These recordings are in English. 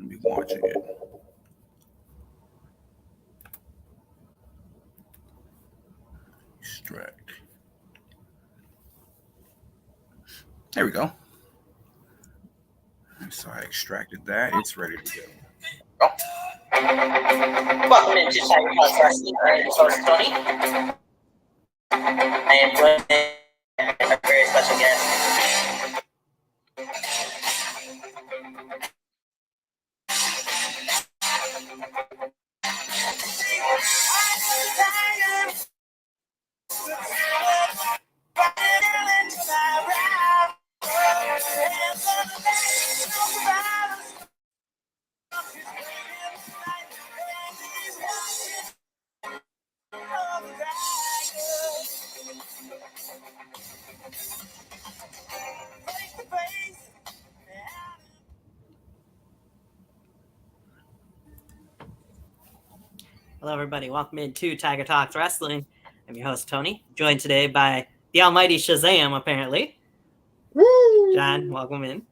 I'll be watching it. Extract. There we go. So I extracted that. It's ready to go. Welcome into Tiger Talk Wrestling. I'm your host, Tony. I am joined by a very special guest. Hello, everybody. Welcome into Tiger Talks Wrestling. I'm your host, Tony, joined today by the almighty Shazam, apparently. Woo! John, welcome in.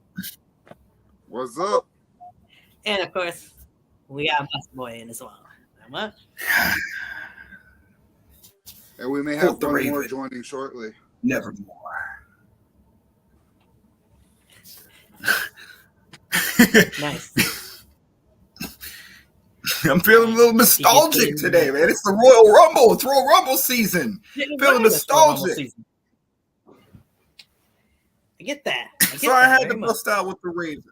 What's up? And, of course, we got Busted Boy in as well. What? And we may have the one Raven. more joining shortly. Nevermore. Nice. I'm feeling a little nostalgic today, man. It's the Royal Rumble. It's Royal Rumble season. Feeling nostalgic. I get that. So I had to bust out with the Raven.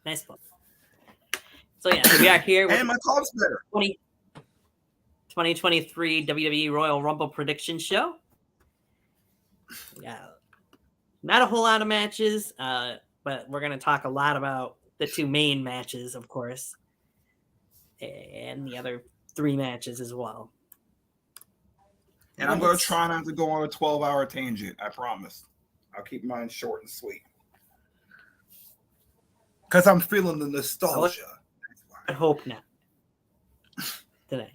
Nice one. So, yeah, we are here with And my talk's better. 2023 WWE Royal Rumble prediction show. Yeah, not a whole lot of matches, but we're going to talk a lot about the two main matches, of course, and the other three matches as well. And I'm going to try not to go on a 12-hour tangent. I promise. I'll keep mine short and sweet. Because I'm feeling the nostalgia. I hope not. Today.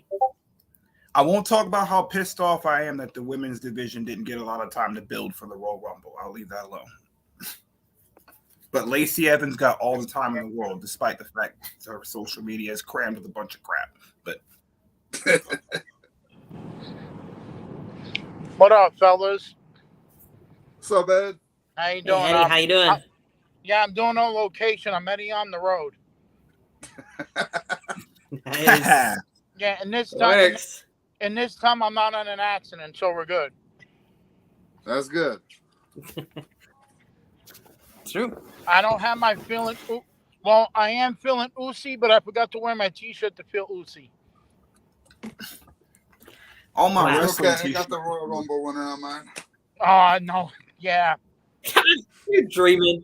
I won't talk about how pissed off I am that the women's division didn't get a lot of time to build for the Royal Rumble. I'll leave that alone. But Lacey Evans got all the time in the world, despite the fact her social media is crammed with a bunch of crap. But what up, fellas? What's up, Ed? How you doing? Hey, Eddie, how you doing? Yeah, I'm doing on location. I'm Eddie on the road. Nice. Yeah, and this time I'm not in an accident, so we're good. That's good. True. I don't have my feeling. Well, I am feeling oozy, but I forgot to wear my T-shirt to feel oozy. all my wrestling Okay, I t-shirts. got the Royal Rumble winner on mine. Oh, no. Yeah. You're dreaming.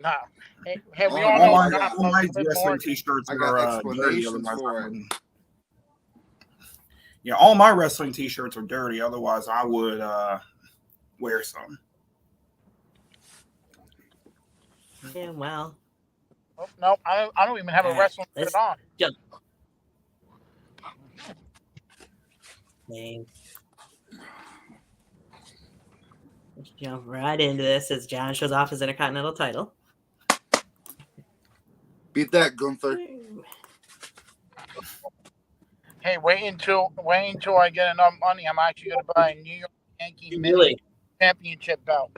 No. Hey, we Oh, all All know. my wrestling t-shirts I got are dirty. explanations Otherwise, for I it. wouldn't. Yeah, all my wrestling t-shirts are dirty. Otherwise, I would wear some. Yeah, well. Oh, no, I don't even have a wrestling shirt on. Name. Let's jump right into this as John shows off his Intercontinental title. Beat that, Gunther. Hey, wait until I get enough money. I'm actually going to buy a New York Yankee Mini Championship belt.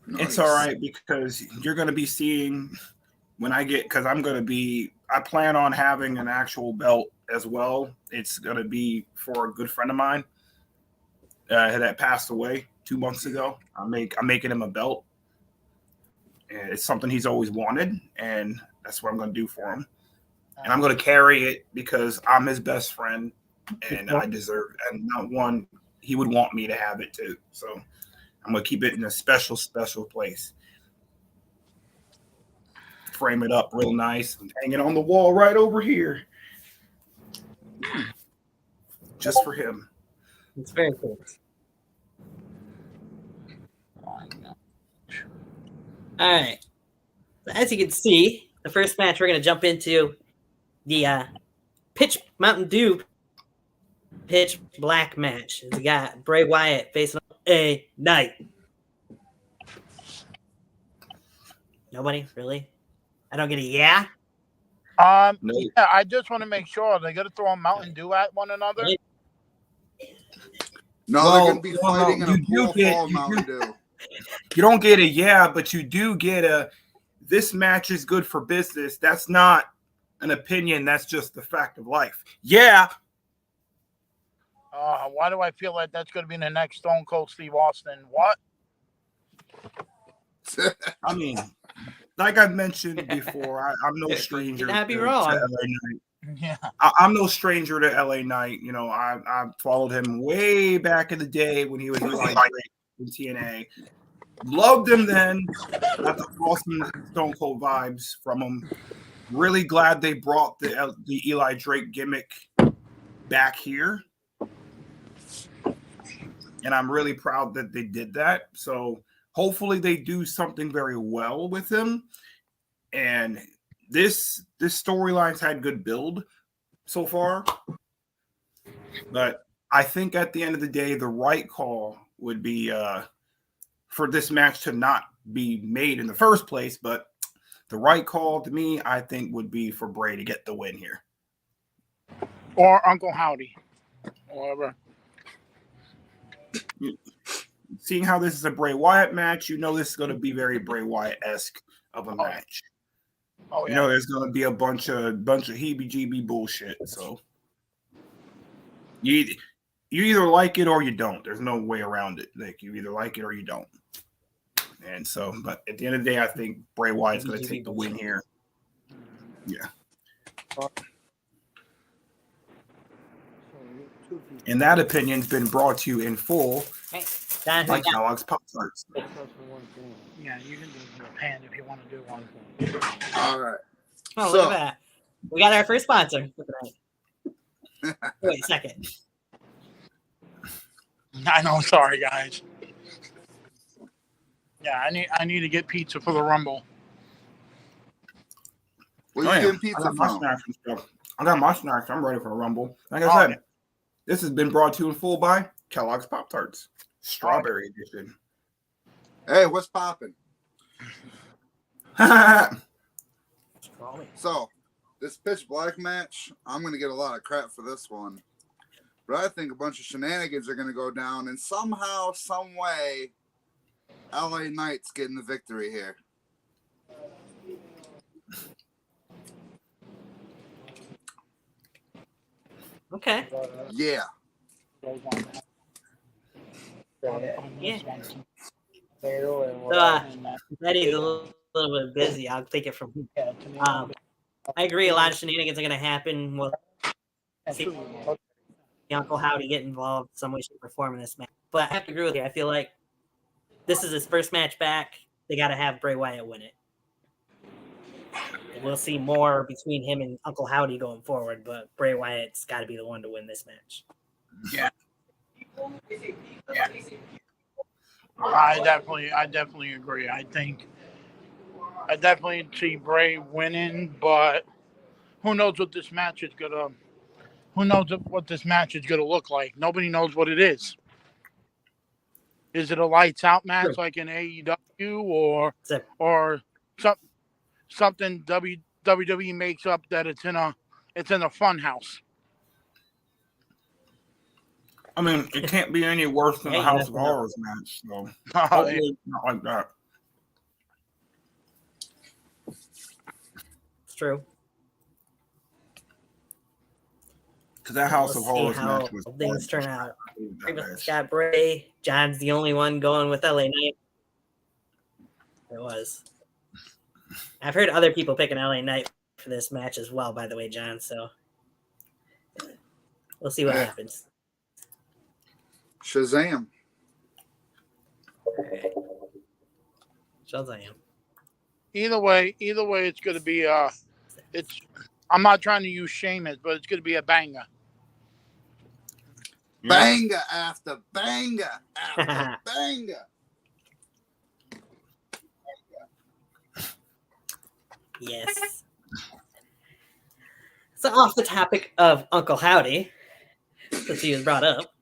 Nice. It's all right because you're going to be seeing when I get, because I plan on having an actual belt as well. It's going to be for a good friend of mine that passed away 2 months ago. I'm making him a belt. And it's something he's always wanted, and that's what I'm going to do for him. And I'm going to carry it because I'm his best friend, and I deserve it. And not one, he would want me to have it too. So I'm going to keep it in a special, special place. Frame it up real nice and hang it on the wall right over here. Just for him. It's very cool. All right. As you can see, the first match we're going to jump into the Mountain Dew Pitch Black match. We got Bray Wyatt facing a Knight. Nobody really. I don't get a yeah. No. Yeah, I just want to make sure they got to throw a Mountain Dew at one another. No, Well, they're going to be no, fighting in you a do pool get- full of you do- Mountain Dew. You don't get a yeah, but you do get a this match is good for business. That's not an opinion. That's just the fact of life. Yeah. Why do I feel like that's going to be the next Stone Cold Steve Austin? What? I mean, like I've mentioned before, I'm no stranger You'd not be to wrong. LA Knight. Yeah. I'm no stranger to LA Knight. You know, I followed him way back in the day when he was in TNA. Loved him then. Got the awesome Stone Cold vibes from him. Really glad they brought the Eli Drake gimmick back here. And I'm really proud that they did that. So hopefully they do something very well with him. And this storyline's had good build so far. But I think at the end of the day, the right call would be for this match to not be made in the first place. But the right call to me, I think, would be for Bray to get the win here. Or Uncle Howdy. Whatever. Seeing how this is a Bray Wyatt match, you know this is going to be very Bray Wyatt-esque of a match. Oh, yeah. You know there's going to be a bunch of heebie-jeebie bullshit. So you either like it or you don't. There's no way around it. Like you either like it or you don't. And so, but at the end of the day, I think Bray Wyatt's going to take the win here. Yeah. And that opinion's been brought to you in full Hey, Don, by Kellogg's Pop Tarts. Yeah, you can do your hand if you want to do one. All right. oh, So- look at that. We got our first sponsor. Look at that. Wait a second. I know. Sorry, guys. Yeah, I need to get pizza for the Rumble. Where Oh, you yeah. getting I pizza got my from? snacks and stuff. I got my snacks. I'm ready for a Rumble. Like I Oh, said, yeah. this has been brought to you in full by Kellogg's Pop Tarts, Strawberry Edition. Hey, what's popping? So, this Pitch Black match, I'm going to get a lot of crap for this one. But I think a bunch of shenanigans are going to go down, and somehow, some way, LA Knight's getting the victory here. Okay. Yeah. Yeah. So, Betty's a little bit busy. I'll take it from here. I agree. A lot of shenanigans are going to happen. We'll see Uncle Howdy get involved some way, shape, or form in this match. But I have to agree with you. I feel like this is his first match back. They got to have Bray Wyatt win it. And we'll see more between him and Uncle Howdy going forward, but Bray Wyatt's got to be the one to win this match. I definitely agree. I definitely see Bray winning, but who knows what this match is gonna? Who knows what this match is gonna look like? Nobody knows what it is. Is it a lights out match like in AEW or something WWE makes up that it's in a fun house? I mean, it can't be any worse than Hey, the House you of never know. Horrors match. So Oh, hopefully it's not like that. It's true. Because that House We'll of see Horrors how match was things fun. turn out. That match. Got Bray. John's the only one going with LA Knight. It was. I've heard other people picking LA Knight for this match as well, by the way, John. So we'll see what happens. Shazam. Shazam. Either way, it's going to be it's. I'm not trying to use Sheamus, but it's going to be a banger. Yeah. Banger after banger after banger. Yes. So off the topic of Uncle Howdy, since he was brought up,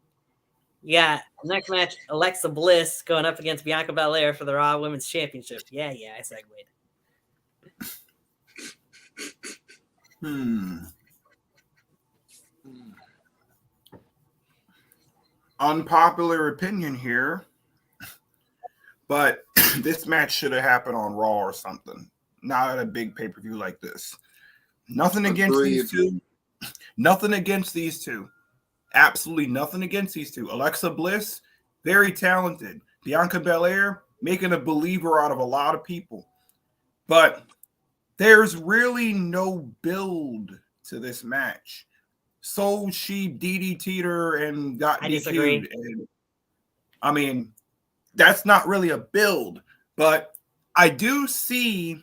you got next match, Alexa Bliss going up against Bianca Belair for the Raw Women's Championship. Yeah, I segued. Unpopular opinion here, but this match should have happened on Raw or something, not at a big pay-per-view like this. Nothing against these two. Nothing against these two. Absolutely nothing against these two. Alexa Bliss, very talented. Bianca Belair, making a believer out of a lot of people. But there's really no build to this match. So she DDT'd her and got I DQ'd. disagree. And, I mean, that's not really a build. But I do see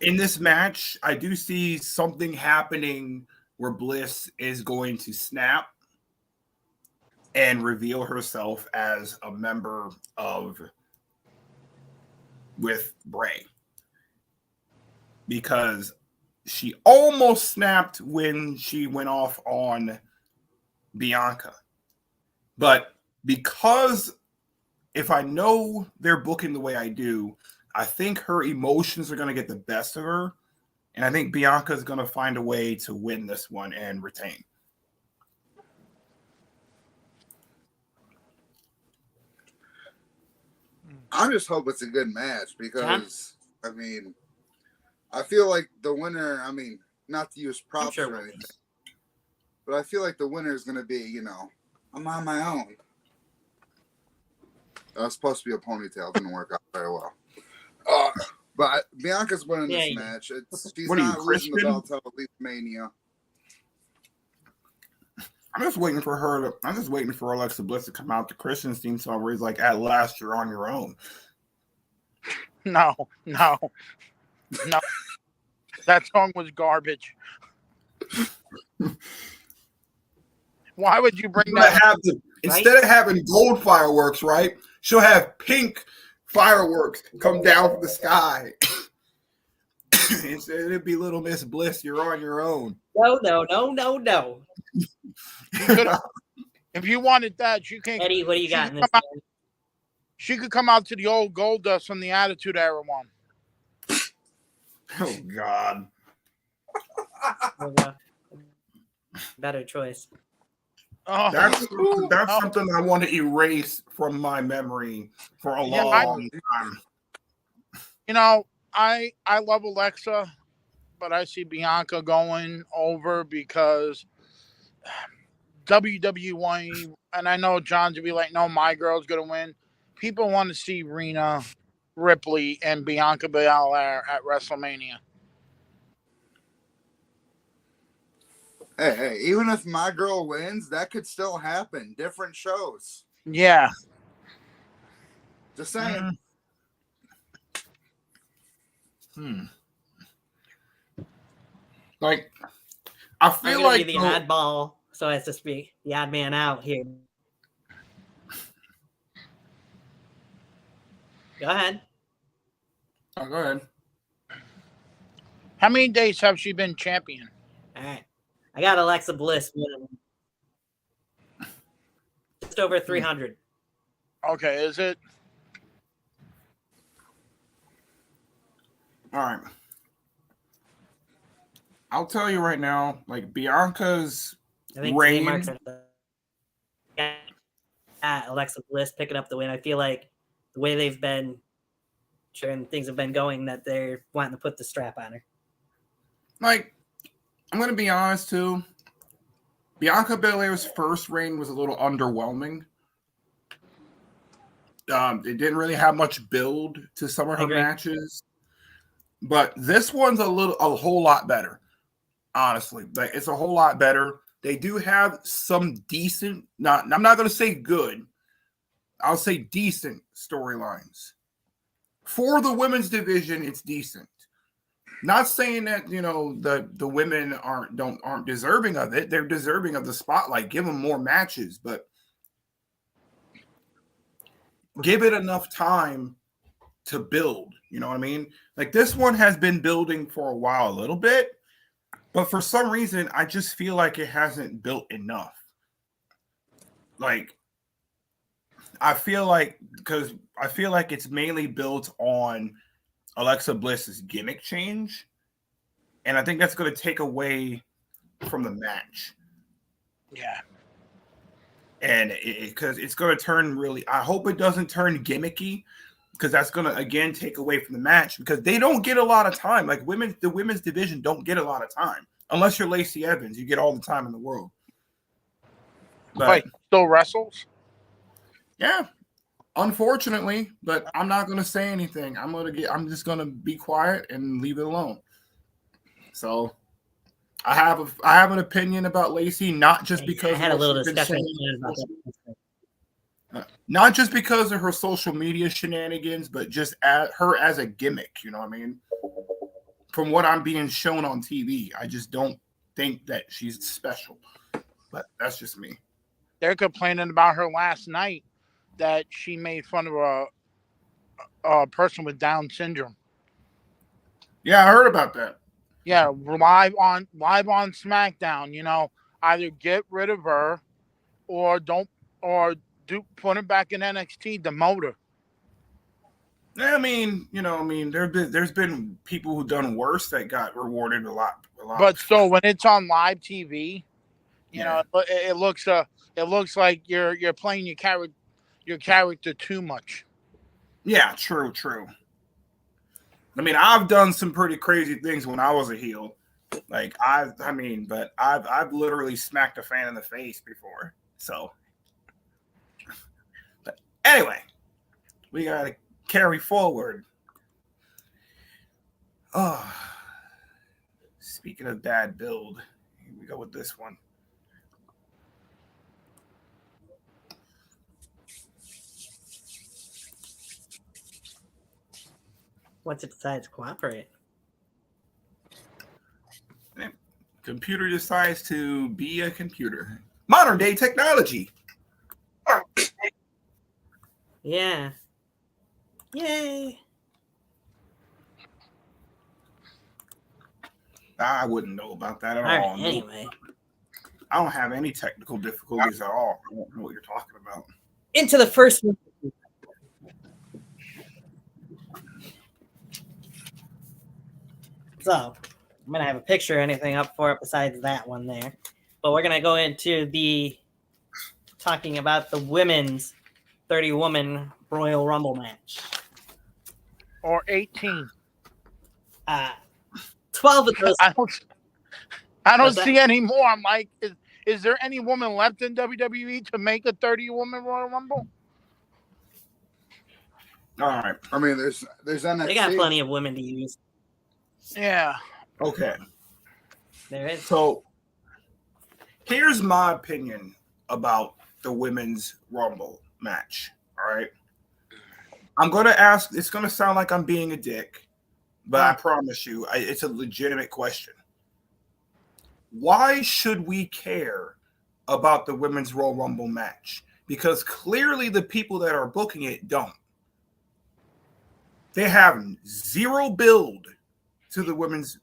in this match, I do see something happening where Bliss is going to snap and reveal herself as a member of with Bray. Because she almost snapped when she went off on Bianca. But because if I know they're booking the way I do, I think her emotions are going to get the best of her. And I think Bianca is going to find a way to win this one and retain. I just hope it's a good match because, I mean, I feel like the winner, I mean, not to use props or anything, but I feel like the winner is going to be, you know, I'm on my own. That was supposed to be a ponytail. Didn't work out very well. But Bianca's winning this match. She's not losing the belt until at least Mania. I'm just waiting for Alexa Bliss to come out to Christian's theme song where he's like, "At last, you're on your own." No. That song was garbage. Why would you bring that? Instead of having gold fireworks, right? She'll have pink fireworks come down from the sky. Instead, it'd be Little Miss Bliss. You're on your own. No. If you wanted that, you can. Eddie, what do you got in this? She could come out to the old Goldust from the Attitude Era one. Oh God. Better choice. Oh. That's something I want to erase from my memory for a long time. You know, I love Alexa, but I see Bianca going over because WWE, and I know John's gonna be like, no, my girl's gonna win. People want to see Rhea Ripley and Bianca Belair at WrestleMania. Hey, even if my girl wins, that could still happen. Different shows. Yeah. Just saying. Like, I feel like be the oddball, so as to speak, the odd man out here. Go ahead. Oh, go ahead. How many days have she been champion? All right. I got Alexa Bliss winning. Just over 300. Okay, is it? All right. I'll tell you right now, like Bianca's reign. Alexa Bliss picking up the win. I feel like the way they've been, and things have been going, that they're wanting to put the strap on her. Like, I'm going to be honest, too. Bianca Belair's first reign was a little underwhelming. It didn't really have much build to some of her matches. But this one's a whole lot better, honestly. Like, it's a whole lot better. They do have some decent, I'm not going to say good, I'll say decent storylines. For the women's division, it's decent. Not saying that, you know, the women aren't deserving of it. They're deserving of the spotlight. Give them more matches, but give it enough time to build. You know what I mean? Like, this one has been building for a while, a little bit, but for some reason, I just feel like it hasn't built enough. Like, I feel like it's mainly built on Alexa Bliss's gimmick change, and I think that's going to take away from the match. Yeah. And because it's going to turn really, I hope it doesn't turn gimmicky, because that's going to again take away from the match, because they don't get a lot of time. Like the women's division don't get a lot of time unless you're Lacey Evans. You get all the time in the world. But Wait, still wrestles? yeah, unfortunately, but I'm not going to say anything. I'm just going to be quiet and leave it alone. So I have an opinion about Lacey, not just because I had a little discussion about that. Not just because of her social media shenanigans, but just her as a gimmick. You know what I mean? From what I'm being shown on TV, I just don't think that she's special. But that's just me. They're complaining about her last night that she made fun of a person with Down syndrome. Yeah, I heard about that. Yeah, live on SmackDown. You know, either get rid of her or put her back in NXT, demote her. I mean, there's been people who've done worse that got rewarded a lot. But still, when it's on live TV, you know, it looks like you're playing your character too much. Yeah, true. I mean, I've done some pretty crazy things when I was a heel. Like I've literally smacked a fan in the face before. So, but anyway, we gotta carry forward. Oh, speaking of bad build, here we go with this one. What's it besides cooperate? Computer decides to be a computer. Modern day technology. Yeah. Yay. I wouldn't know about that at all. All right, anyway. I don't have any technical difficulties at all. I don't know what you're talking about. Into the first one. So, I'm going to have a picture or anything up for it besides that one there. But we're going to go into talking about the women's 30-woman Royal Rumble match. Or 18. 12 of those. I don't see any more. I'm like, is there any woman left in WWE to make a 30-woman Royal Rumble? All right. I mean, there's NXT. They got plenty of women to use. Yeah. Okay. There is. So here's my opinion about the women's Rumble match. All right. I'm going to ask, it's going to sound like I'm being a dick, but I promise you, it's a legitimate question. Why should we care about the women's Royal Rumble match? Because clearly the people that are booking it don't. They have zero build to the women's,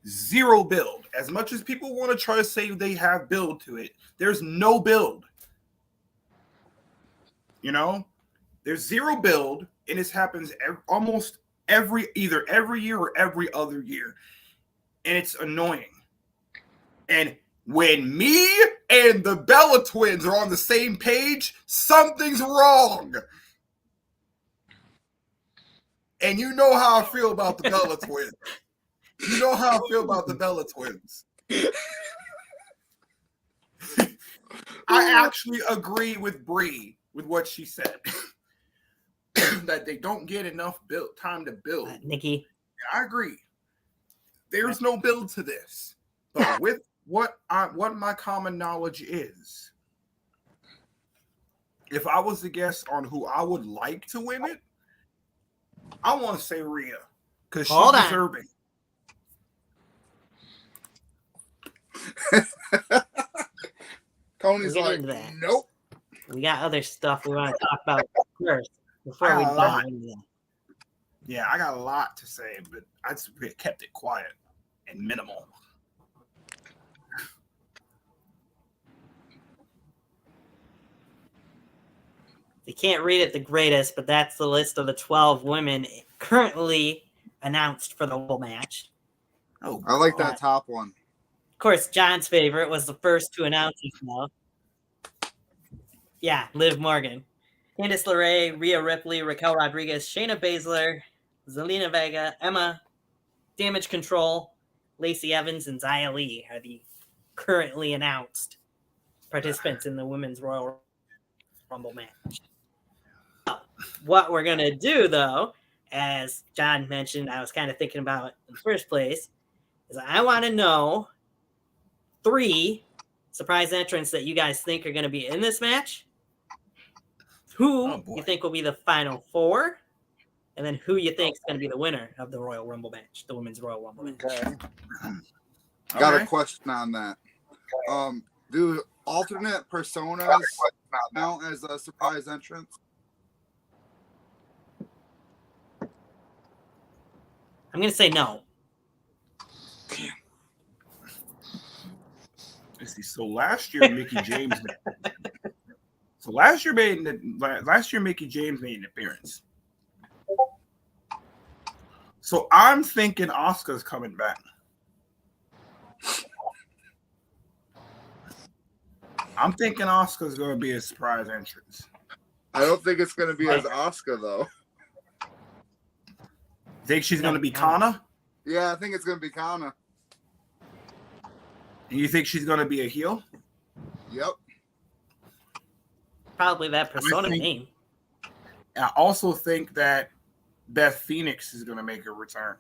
zero build. As much as people want to try to say they have build to it, there's no build. You know, there's zero build, and this happens almost either every year or every other year, and it's annoying. And when me and the Bella twins are on the same page, something's wrong. And you know how I feel about the Bella twins. You know how I feel about the Bella twins. I actually agree with Bree with what she said. That they don't get enough time to build. Nikki. I agree. There's no build to this. But with what my common knowledge is, if I was to guess on who I would like to win it, I want to say Rhea, because she's deserving. Tony's like, nope. We got other stuff we want to talk about first before we dive into that. Yeah, I got a lot to say, but I just kept it quiet and minimal. You can't read it the greatest, but that's the list of the 12 women currently announced for the Rumble match. Oh, I like God. that top one. Of course, John's favorite was the first to announce as well. Yeah, Liv Morgan. Candice LeRae, Rhea Ripley, Raquel Rodriguez, Shayna Baszler, Zelina Vega, Emma, Damage Control, Lacey Evans, and Xia Li are the currently announced participants in the Women's Royal Rumble match. What we're going to do, though, as John mentioned, I was kind of thinking about in the first place, is I want to know 3 surprise entrants that you guys think are going to be in this match. Who you think will be the final 4, and then who you think is going to be the winner of the Royal Rumble match, the Women's Royal Rumble match. Okay. Got a question on that. Do alternate personas count as a surprise entrance? I'm going to say no. Let's see. So last year, Mickey James. Last year, Mickey James made an appearance. So I'm thinking Asuka's coming back. I'm thinking Asuka's going to be a surprise entrance. I don't think it's going to be as Asuka, though. Think she's going to be Kana? Yeah, I think it's going to be Kana. And you think she's going to be a heel? Yep. Probably that persona name. I also think that Beth Phoenix is going to make a return.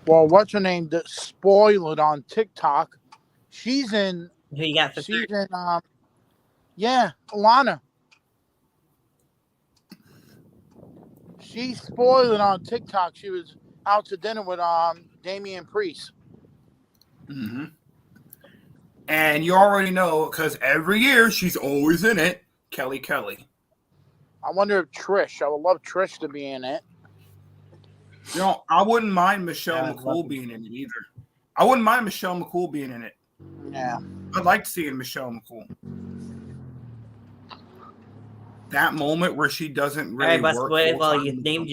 Well, what's her name? That spoiled on TikTok. She's in. Who you got for She's in. Yeah, Lana. She spoiled on TikTok. She was out to dinner with Damian Priest. Mm-hmm. And you already know, because every year she's always in it, Kelly. I wonder if Trish. I would love Trish to be in it. You know, I wouldn't mind Michelle McCool being in it either. I wouldn't mind Michelle McCool being in it. Yeah. I'd like seeing Michelle McCool. That moment where she doesn't really work. All right, well, you named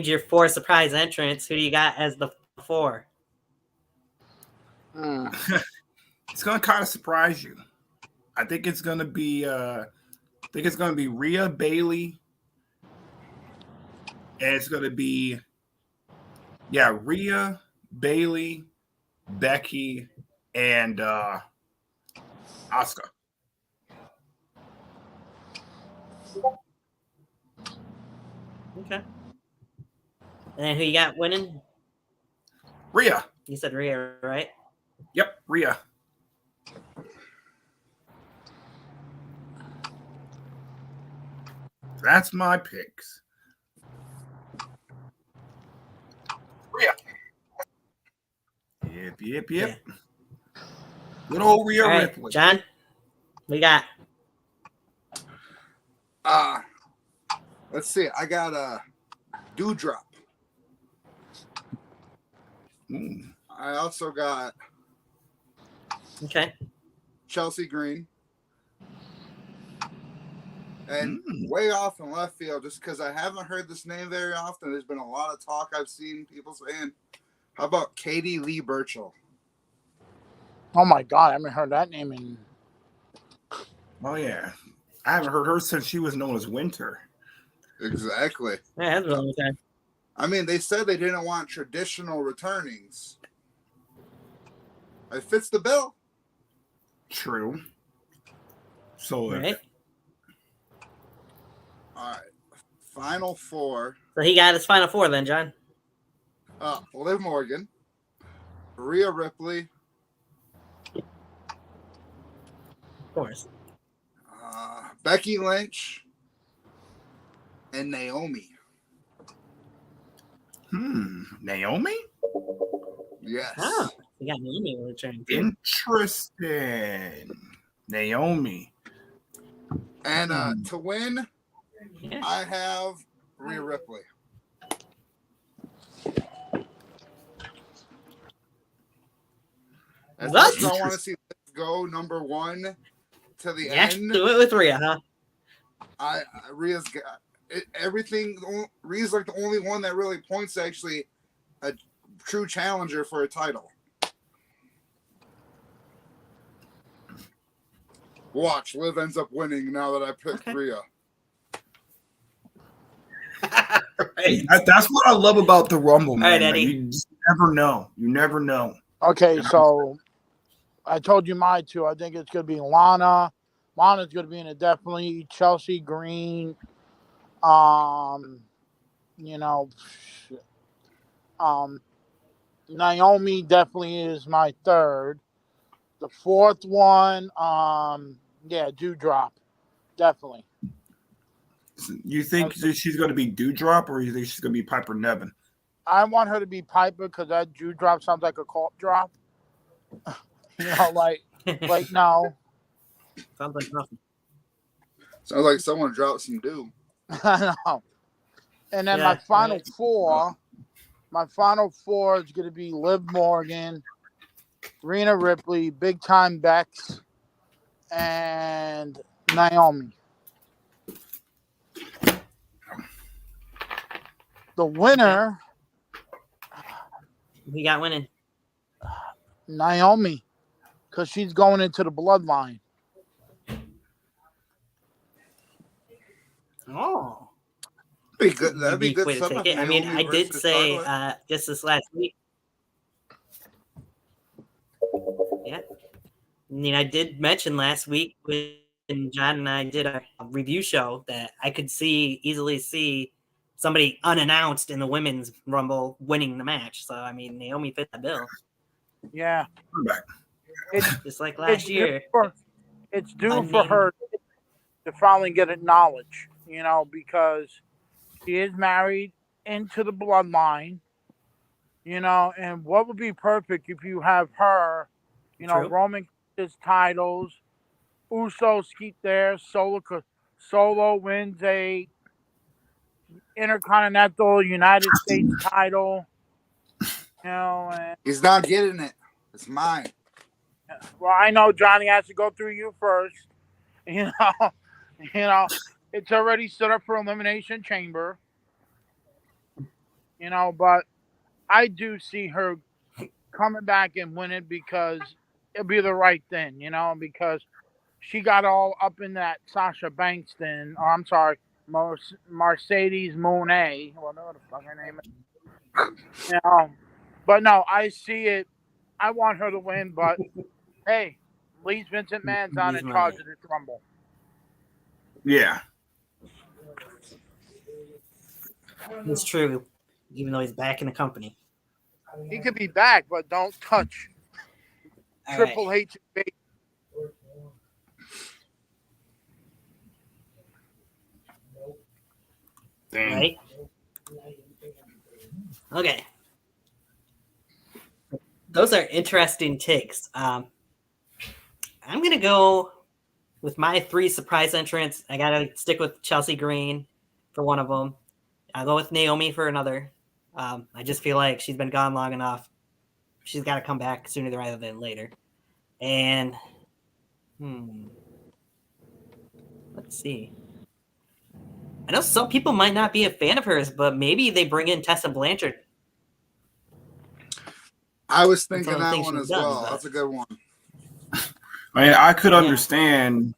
your 4 surprise entrants. Who do you got as the 4? It's going to kind of surprise you. I think it's going to be Rhea, Bailey, and it's going to be Rhea, Bailey, Becky, and Asuka. Okay. And then who you got winning? Rhea. You said Rhea, right? Yep, Rhea. That's my picks. Rhea. Yep. Yeah. Good old Rhea Ripley. John, we got. Let's see. I got a Doudrop. I also got Chelsea Green. And way off in left field, just because I haven't heard this name very often. There's been a lot of talk I've seen people saying. How about Katie Lee Burchill? Oh my God, I haven't heard that name in. Oh yeah, I haven't heard her since she was known as Winter. Exactly. Yeah, that's a long time. I mean, they said they didn't want traditional returnings. It fits the bill. True. So Right. All right. Final 4. So he got his final 4 then, John. Liv Morgan, Rhea Ripley, of course, Becky Lynch, and Naomi. Naomi? Yes. Oh, you got Naomi returning. Interesting. Naomi. And to win, I have Rhea Ripley. As much as I want to see Liv go number 1 to the Yeah, end. do it with Rhea, huh? Rhea's got everything. Rhea's like the only one that really points to actually a true challenger for a title. Watch, Liv ends up winning now that I picked Rhea. Right. That's what I love about the Rumble, man. All right, Like, Eddie. you just never know. You never know. Okay, so I told you my two. I think it's going to be Lana. Lana's going to be in it definitely. Chelsea Green. You know, Naomi definitely is my third. The fourth one, Dewdrop, definitely. You think she's going to be Dewdrop, or you think she's going to be Piper Nevin? I want her to be Piper because that Dewdrop sounds like a cough drop. You know, like no. Sounds like nothing. Sounds like someone dropped some dew. I know. And then my final four is going to be Liv Morgan, Rhea Ripley, Big Time Bex, and Naomi. The winner, We got winning. Naomi, because she's going into the bloodline. Oh. Be good. That'd be good Way to stuff. take it. I mean, I did say just this last week. Yeah. I mean, I did mention last week when John and I did a review show that I could easily see somebody unannounced in the women's Rumble winning the match. So, I mean, Naomi fit the bill. Yeah. It's just like last year. It's due for her to finally get acknowledged, you know, because she is married into the bloodline, you know, and what would be perfect if you have her, you know, Roman his titles, Usos keep theirs, Solo wins a Intercontinental United States title, you know, and he's not getting it. It's mine. Well, I know Johnny has to go through you first. You know, it's already set up for Elimination Chamber. You know, but I do see her coming back and winning because it'll be the right thing, you know, because she got all up in that Sasha Banks thing. Oh, I'm sorry, Mercedes Moné, whatever the fuck her name is. You know, but no, I see it. I want her to win, but hey, at least Vincent Mann's on in charge of this Rumble. Yeah. It's true, even though he's back in the company. He could be back, but don't touch Triple H. Right? Okay. Those are interesting takes. I'm going to go with my 3 surprise entrants. I got to stick with Chelsea Green for one of them. I'll go with Naomi for another. I just feel like she's been gone long enough. She's got to come back sooner rather than later. And, let's see. I know some people might not be a fan of hers, but maybe they bring in Tessa Blanchard. I was thinking that one as well. That's a good one. I mean, I could understand.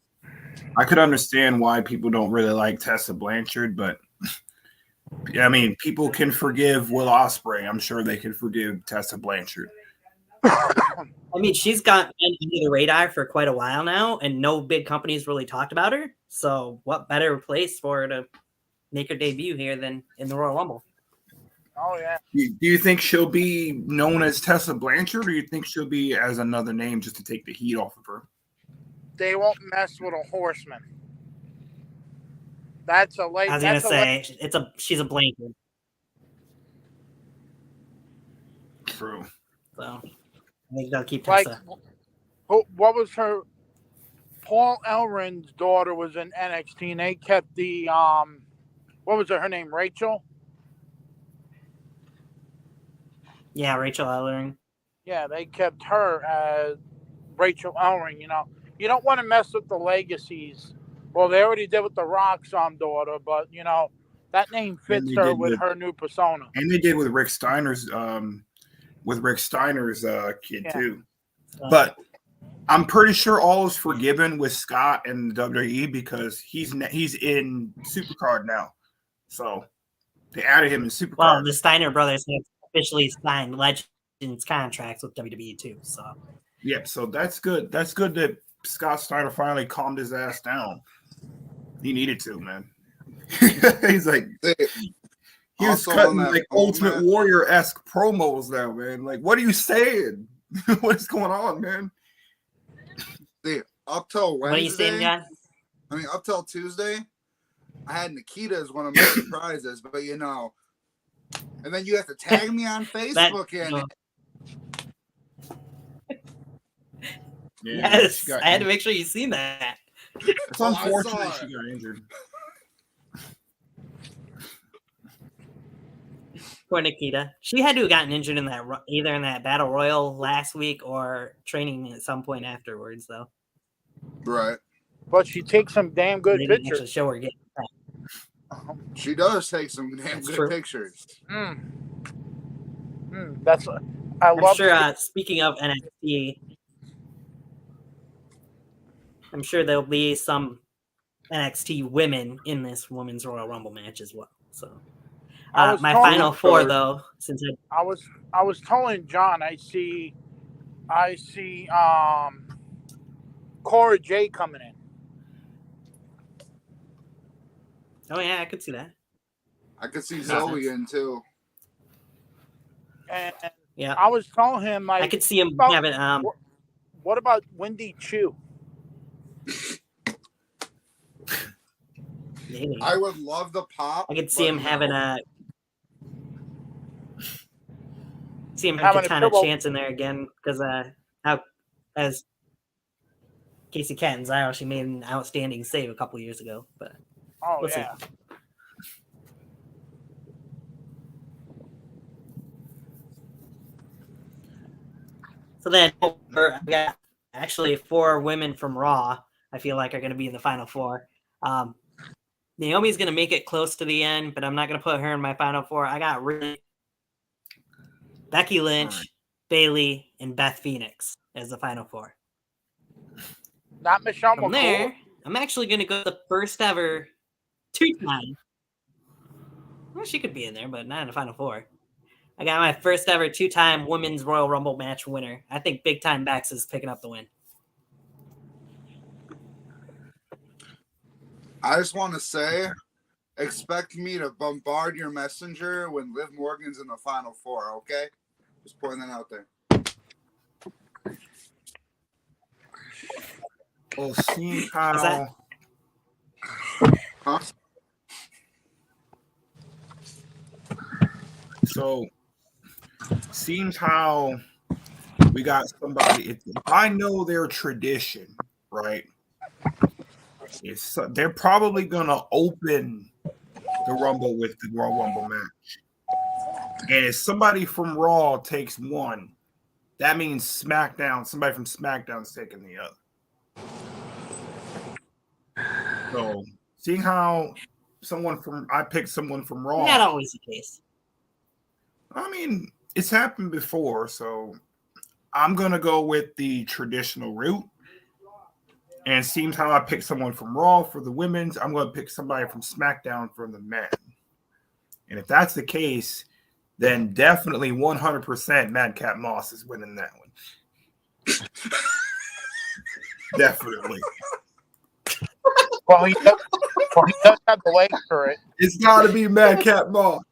I could understand why people don't really like Tessa Blanchard, but I mean, people can forgive Will Ospreay. I'm sure they can forgive Tessa Blanchard. I mean, she's got under the radar for quite a while now, and no big companies really talked about her. So, what better place for her to make her debut here than in the Royal Rumble? Oh, yeah. Do you think she'll be known as Tessa Blanchard, or do you think she'll be as another name just to take the heat off of her? They won't mess with a horseman. That's a late. I was gonna say she's a Blanchard. True. So I think they'll keep Tessa. What was her? Paul Ellerin's daughter was in NXT, and they kept the what was her name? Rachel. Yeah, Rachel Ellering. Yeah, they kept her as Rachel Ellering. You know, you don't want to mess with the legacies. Well, they already did with the Rock's daughter, but that name And fits they her did with her new persona. and they did with Rick Steiner's kid Yeah. too. But I'm pretty sure all is forgiven with Scott and the WWE because he's in Supercard now. So they added him in Supercard. Well, the Steiner brothers have officially signed Legends contracts with WWE too. So yeah, so that's good. That's good that Scott Steiner finally calmed his ass down. He needed to, man. He's like he was cutting like Ultimate Warrior-esque promos now, man. Like, what are you saying? What's going on, man? See, up till Wednesday. What are you saying, John? I mean, up till Tuesday, I had Nikita as one of my surprises, but and then you have to tag me on Facebook Yes, I had to make sure you seen that. It's unfortunate she got injured. Poor Nikita. She had to have gotten injured in that either in that battle royal last week or training at some point afterwards, though. Right. But she takes some damn good They didn't pictures. actually show her getting back. She does take some damn good pictures. That's I'm sure. Speaking of NXT, I'm sure there'll be some NXT women in this Women's Royal Rumble match as well. So. My final four, though, since I was telling John, I see, Cora Jade coming in. Oh yeah, I could see that. I could see Zoe in too. And yeah, I was telling him I could see him having. What about Wendy Chu? Maybe. I would love the pop. I could see him having a. See him having a ton of chance in there again because as Casey Catanzaro, she made an outstanding save a couple years ago. But we'll see. So then we got actually 4 women from Raw. I feel like are going to be in the final 4. Naomi's going to make it close to the end, but I'm not going to put her in my final 4. I got Becky Lynch, Bayley, and Beth Phoenix as the final 4. Not Michelle From McCool. there, I'm actually going to go the first ever 2-time. Well, she could be in there, but not in the final 4. I got my first ever 2-time Women's Royal Rumble match winner. I think Big Time Bex is picking up the win. I just want to say, expect me to bombard your messenger when Liv Morgan's in the final 4, okay? Just pointing that out there. Oh, see how. Huh? So, seems how we got somebody. If I know their tradition, right? They're probably gonna open the Rumble with the Royal Rumble match, and if somebody from Raw takes one, that means SmackDown. Somebody from SmackDown is taking the other. So, seeing how I picked someone from Raw. Not always the case. I mean, it's happened before, so I'm gonna go with the traditional route. And it seems how I picked someone from Raw for the women's, I'm going to pick somebody from SmackDown for the men. And if that's the case, then definitely 100% Madcap Moss is winning that one. Definitely. Well, he does have the legs for it. It's got to be Madcap Moss.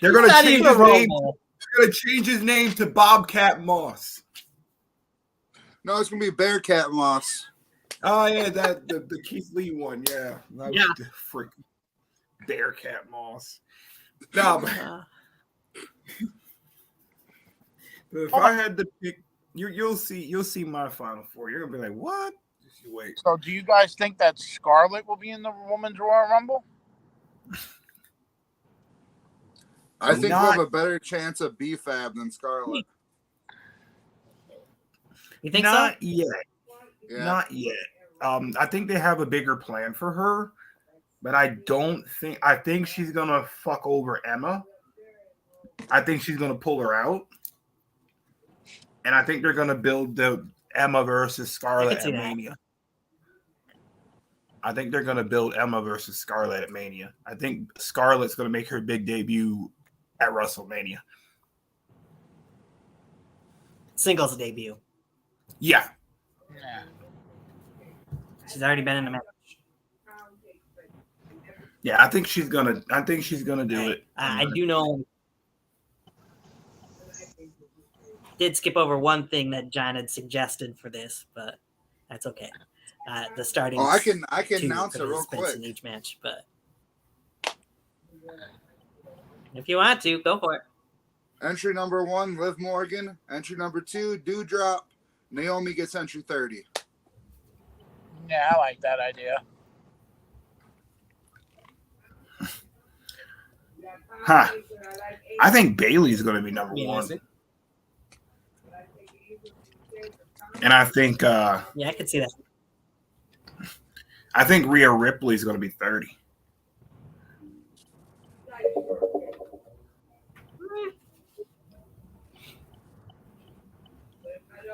They're going to change his name. They're going to change his name to Bobcat Moss. No, it's gonna be Bearcat Moss. Oh yeah, the Keith Lee one, yeah. Yeah. Freaking Bearcat Moss. No, but if I had to pick, you'll see my final 4. You're gonna be like, what? Just you wait. So, do you guys think that Scarlett will be in the Women's Royal Rumble? I think we'll have a better chance of BFAB than Scarlett. You think Not yet. Yeah. Not yet. I think they have a bigger plan for her, but I think she's gonna fuck over Emma. I think she's gonna pull her out. And I think they're gonna build the Emma versus Scarlett see at that. Mania. I think they're gonna build Emma versus Scarlett at Mania. I think Scarlett's gonna make her big debut at WrestleMania. Singles debut. Yeah. Yeah. She's already been in the match. Yeah, I think she's gonna do it. I do know. Did skip over one thing that John had suggested for this, but that's okay. The starting. Oh, I can two announce it real participants quick. in each match, but if you want to, go for it. Entry number 1, Liv Morgan. Entry number 2, Doudrop. Naomi gets entry 30. Yeah, I like that idea. Huh. I think Bailey's gonna be number one. Realistic. And I think Yeah, I could see that. Rhea Ripley's gonna be 30.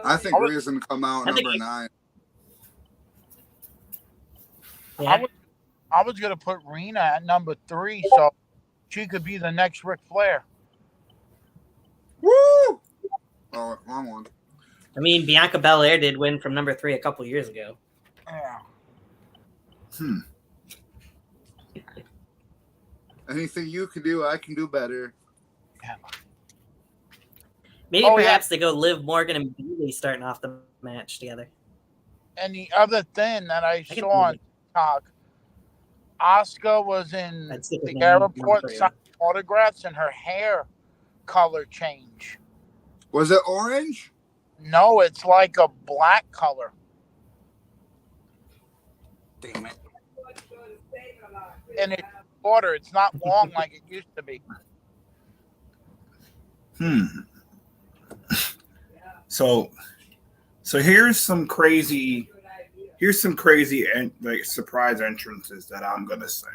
I think Rhea's going to come out I think number 9. Yeah. I was gonna put Rena at number 3, so she could be the next Ric Flair. Woo! Oh, wrong one. I mean, Bianca Belair did win from number 3 a couple years ago. Yeah. Anything you can do, I can do better. Maybe Oh, yeah. perhaps they go Liv Morgan and Bayley starting off the match together. And the other thing that I can saw on believe TikTok, Asuka was in I'd stick with the Naomi airport number signing autographs, and her hair color change. Was it orange? No, it's like a black color. Damn it. And it's shorter. It's not long like it used to be. So here's some crazy and like surprise entrances that I'm gonna say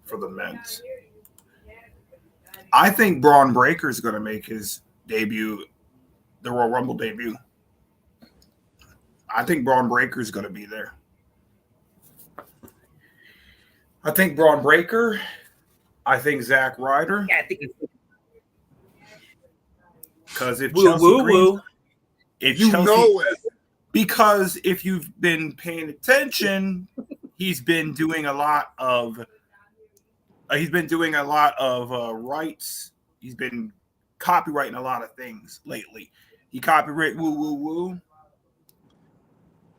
for the men's. I think Braun Breaker's gonna make his debut, the Royal Rumble debut. I think Braun Breaker's gonna be there. I think Braun Breaker. I think Zack Ryder. Yeah, I think Because if woo Chelsea woo Green, woo. if You Chelsea, know it. because if you've been paying attention, he's been doing a lot of rights. He's been copywriting a lot of things lately. He copyrighted woo woo woo.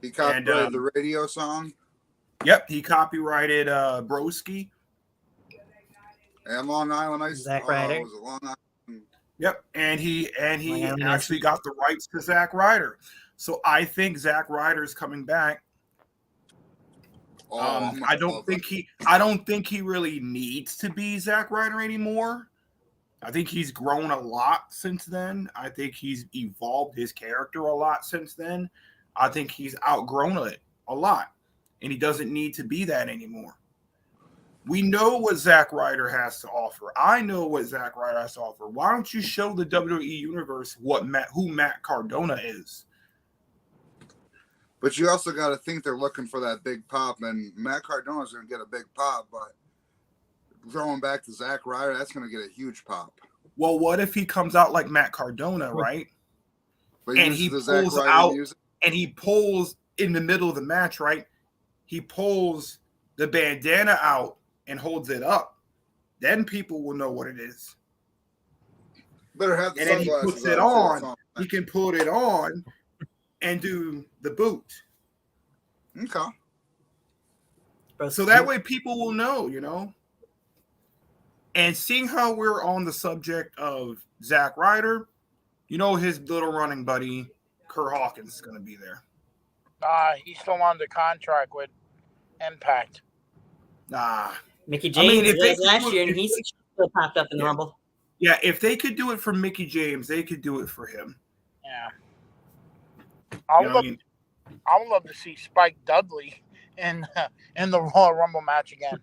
He copyrighted the radio song. Yep, he copyrighted Broski. And Long Island Ice. Zack Ryder. Was it Long Island? Yep, and he Long Island actually Ice. got the rights to Zack Ryder. So I think Zack Ryder's coming back. Oh, I'm gonna I love don't think he really needs to be Zack Ryder anymore. I think he's grown a lot since then. I think he's evolved his character a lot since then. I think he's outgrown it a lot, and he doesn't need to be that anymore. We know what Zack Ryder has to offer. I know what Zack Ryder has to offer. Why don't you show the WWE universe who Matt Cardona is? But you also got to think they're looking for that big pop, and Matt Cardona's going to get a big pop, but throwing back to Zack Ryder, that's going to get a huge pop. Well, what if he comes out like Matt Cardona, right? But And he uses the Zack pulls Ryder out, music. and he pulls in the middle of the match, right? He pulls the bandana out and holds it up. Then people will know what it is. Better have the And then he sunglasses puts it on, on. He can put it on and do the boot. Okay. So that way people will know, you know. And seeing how we're on the subject of Zack Ryder, you know his little running buddy, Kurt Hawkins, is going to be there. He's still under contract with Impact. Mickey James if they was could last do it- year, and if he they- still popped up in the Yeah. Rumble. Yeah, if they could do it for Mickey James, they could do it for him. Yeah. I You would know what I love, mean? I would love to see Spike Dudley in in the Royal Rumble match again.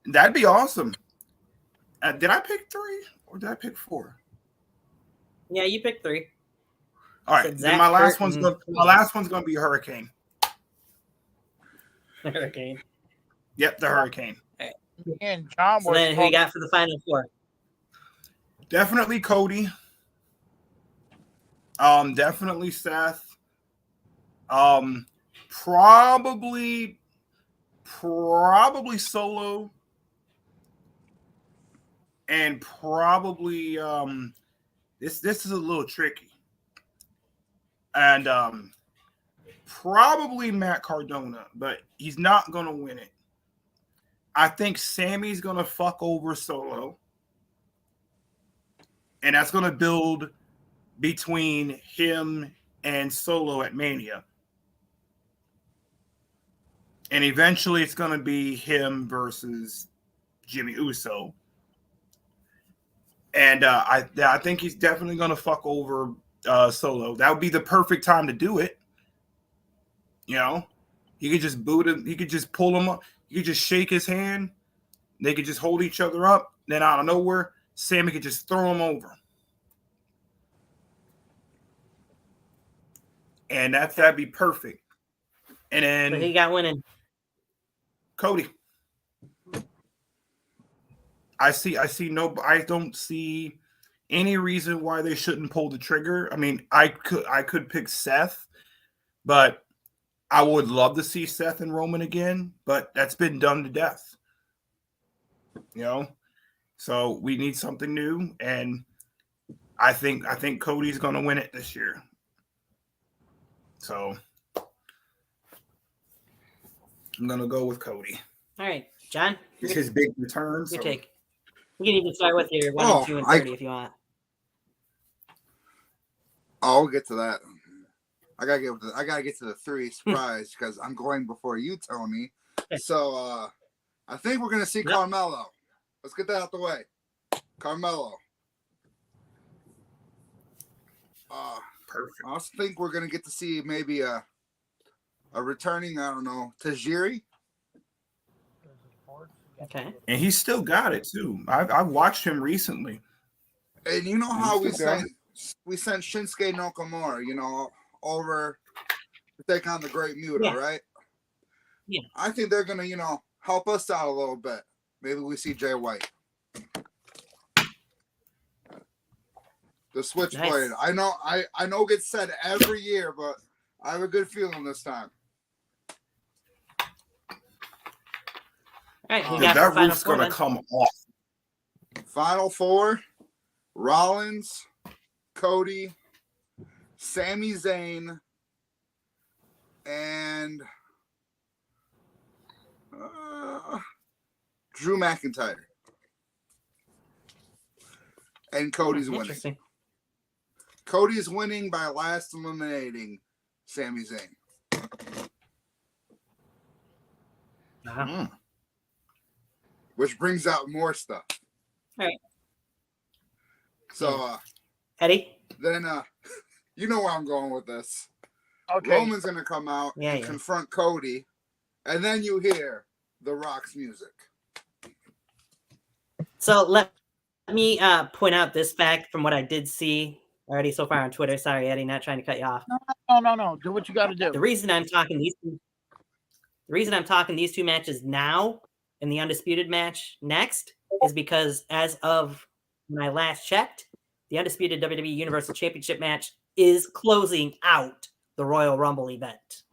That'd be awesome. Did I pick 3 or did I pick 4? Yeah, you picked 3. All right, Said then Zach, my last Kurt, one's and going. My last one's going to be Hurricane. Hurricane. Yep, the Hurricane. All right. Me and John So were then, who you talking. got for the final 4? Definitely Cody. Definitely Seth. Probably Solo, and probably this is a little tricky, and probably Matt Cardona, but he's not gonna win it. I think Sammy's gonna fuck over Solo, and that's gonna build between him and Solo at Mania. And eventually it's going to be him versus Jimmy Uso. And I think he's definitely going to fuck over Solo. That would be the perfect time to do it. You know, he could just boot him. He could just pull him up. He could just shake his hand. They could just hold each other up. Then out of nowhere, Sammy could just throw him over. And that'd be perfect. And then So who you got winning? Cody. I don't see any reason why they shouldn't pull the trigger. I mean, I could pick Seth, but I would love to see Seth and Roman again, but that's been done to death. You know? So we need something new, and I think Cody's gonna win it this year. So I'm gonna go with Cody. All right, John. It's his big return. Your So. take. You can even start with your 1 and 2 and 30 if you want. I'll get to that. I gotta get to the 3 surprise because I'm going before you, Tony. So I think we're gonna see Carmelo. Let's get that out the way. Carmelo. Perfect. I also think we're gonna get to see maybe a returning, I don't know, Tajiri. Okay. And he's still got it too. I've watched him recently. And you know how we still got sent Shinsuke Nakamura, over to take on the Great Muta, right? Yeah. I think they're gonna, help us out a little bit. Maybe we see Jay White. The Switchblade. Nice. I know it gets said every year, but I have a good feeling this time. All right, you That got the final roof's 4 gonna then? come off. Final 4: Rollins, Cody, Sami Zayn, and Drew McIntyre. And Cody's winning. Interesting. Cody's winning by last eliminating Sami Zayn. Uh-huh. Which brings out more stuff. All right. So Eddie? then you know where I'm going with this. Okay. Roman's gonna come out and Yeah. confront Cody, and then you hear The Rock's music. So let me point out this fact from what I did see already so far on Twitter. Sorry, Eddie, not trying to cut you off. No. Do what you got to do. The reason I'm talking these two matches now and the Undisputed match next is because as of when I last checked, the Undisputed WWE Universal Championship match is closing out the Royal Rumble event.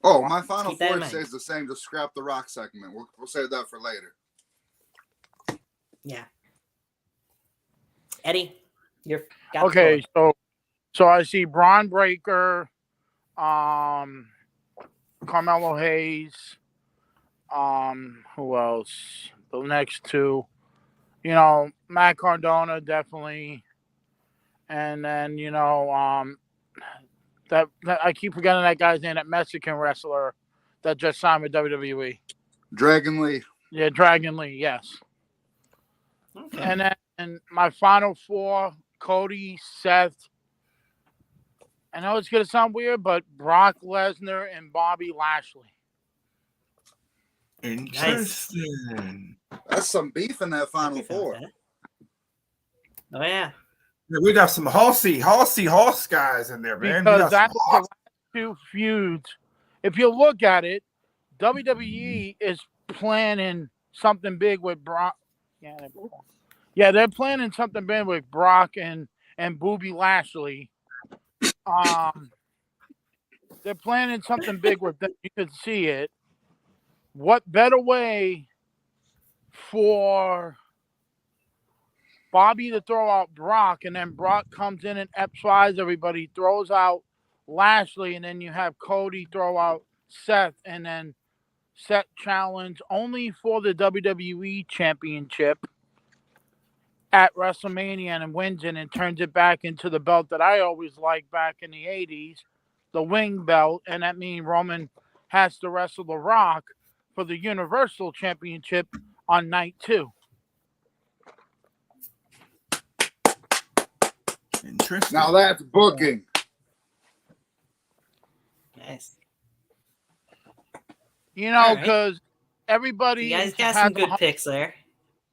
Oh, my final keep that in 4 mind. stays the same. Just scrap the Rock segment. We'll save that for later. Yeah. Eddie, you're got the Okay, floor. so I see Braun Breaker, Carmelo Hayes, who else? The next 2, Matt Cardona definitely, and then that I keep forgetting that guy's name, that Mexican wrestler that just signed with WWE. Dragon Lee. Yeah, Dragon Lee, yes. Okay. And then my final 4: Cody, Seth, I know it's gonna sound weird, but Brock Lesnar and Bobby Lashley. Interesting. That's some beef in that I Final could go with Four. that. Oh yeah. Yeah, we got some Hoss guys in there, man. We Because got that some was the Hoss. last two feuds. If you look at it, WWE is planning something big with Brock. Yeah, they're planning something big with Brock and Booby Lashley. They're planning something big with them. You can see it. What better way for Bobby to throw out Brock, and then Brock comes in and F5s everybody, throws out Lashley, and then you have Cody throw out Seth, and then Seth challenge only for the WWE Championship at WrestleMania and wins it and turns it back into the belt that I always liked back in the 80s, the wing belt, and that means Roman has to wrestle The Rock for the Universal Championship on night 2. Interesting. Now that's booking. Nice. You know, All right. because everybody You guys got has some good a, picks there.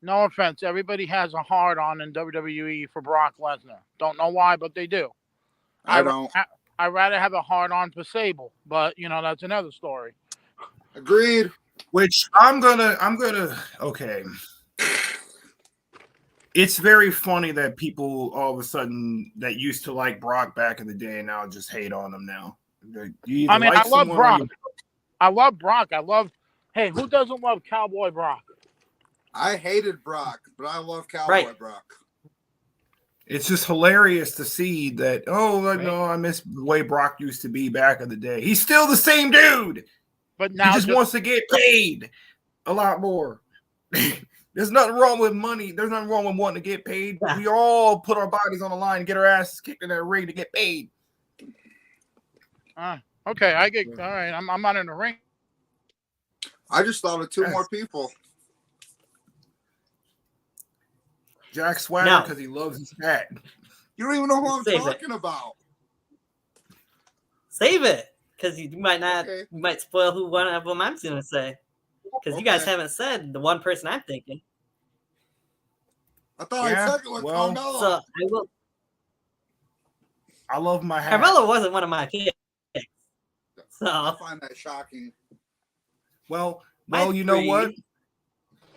no offense, everybody has a hard on in WWE for Brock Lesnar. Don't know why, but they do. I don't. I'd rather have a hard on for Sable, but you know that's another story. Agreed. Which I'm gonna okay. It's very funny that people all of a sudden that used to like Brock back in the day now just hate on him now. You either I mean, like I love someone or Brock. you- I love Brock. Hey, who doesn't love Cowboy Brock? I hated Brock, but I love Cowboy Brock. It's just hilarious to see that. Oh Right. no, I miss the way Brock used to be back in the day. He's still the same dude. But He now just wants to get paid a lot more. There's nothing wrong with money. There's nothing wrong with wanting to get paid. Yeah. We all put our bodies on the line and get our asses kicked in that ring to get paid. okay, I get all right. I'm not in the ring. I just thought of two Yes. more people. Jack Swagger No. because he loves his hat. You don't even know who I'm Save it. talking about. Save it, because you might not. Okay. You might spoil who one of them I'm gonna say. Because you guys Okay. haven't said the one person I'm thinking. I thought Yeah, I said it with well, Carmella. So I will. I love my hat. Carmella wasn't one of my picks. I So find that shocking. Well, my you know three- what?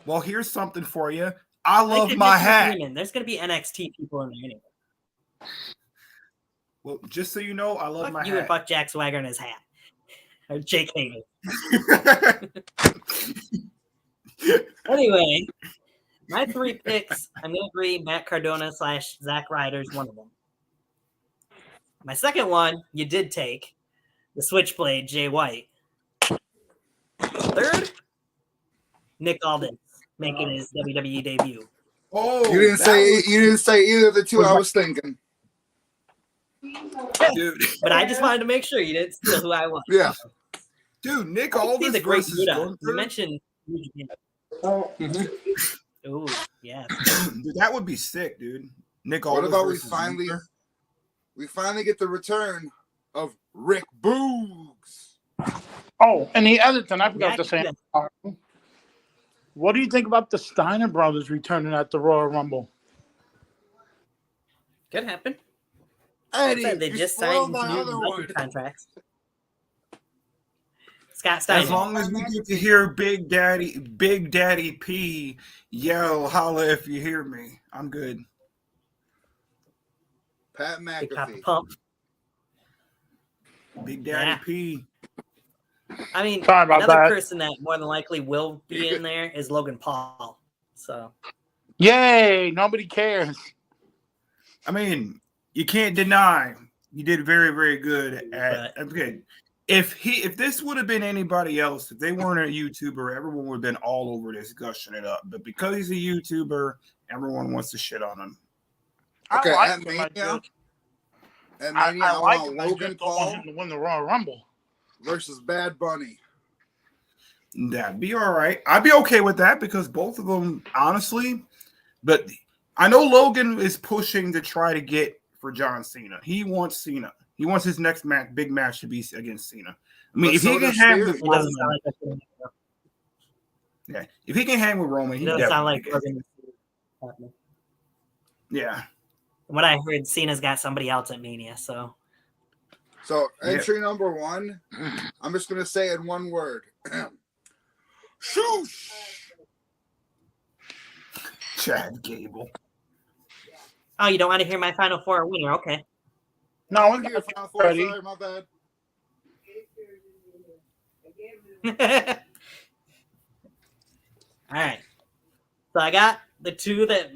Well, here's something for you. I I love could my mention hat. Freeman. There's gonna be NXT people in there anyway. Well, just so you know, I love my Fuck you and hat. fuck Jack Swagger and his hat. Or Jake Hager. Anyway, my 3 picks, I'm going to agree Matt Cardona / Zack Ryder is one of them. My second one, you did take the Switchblade, Jay White. Third, Nick Aldis making his WWE debut. Oh, You didn't say either of the two I was thinking. dude. But I just wanted to make sure you didn't steal who I was. Yeah. Dude, Nick I see Aldis the Great versus Buddha. Gunther. You mentioned Ooh, yeah. Dude, that would be sick, dude. Nick What Aldis about versus Gunther. we finally get the return of Rick Boogs. Oh, and the other thing I forgot Yeah, to say. yeah. What do you think about the Steiner brothers returning at the Royal Rumble? Could happen. Eddie, Said they you just spoiled signed my new other one. contracts. Scott Steiner. As long as we get to hear Big Daddy P yell, holla if you hear me, I'm good. Pat Big Papa McAfee. Pump. Big Daddy Yeah. P. I mean, Sorry about another that. person that more than likely will be in there is Logan Paul. So Yay! Nobody cares. I mean, you can't deny you did very, very good at. Okay, if this would have been anybody else, if they weren't a YouTuber, everyone would have been all over this, gushing it up. But because he's a YouTuber, everyone wants to shit on him. Okay, I at like him. I Mania, just- I I like want him. I Logan just don't want Paul him to win the Royal Rumble. versus Bad Bunny. That'd be all right. I'd be okay with that because both of them, honestly. But I know Logan is pushing to try to get for John Cena. He wants Cena. He wants his next big match to be against Cena. I mean, But if he so can does hang Theory. with It doesn't sound Roman, like that's gonna happen. yeah, if he can hang with Roman, It he doesn't sound definitely like can. we're gonna see it happening. Yeah. From what I heard, Cena's got somebody else at Mania, so So Yeah. entry number 1, I'm just gonna say in one word. Shoosh. Chad Gable. oh, you don't want to hear my Final Four winner? Okay. No, I we want to hear got Final Four. ready. Sorry, my bad. All right. So I got the two that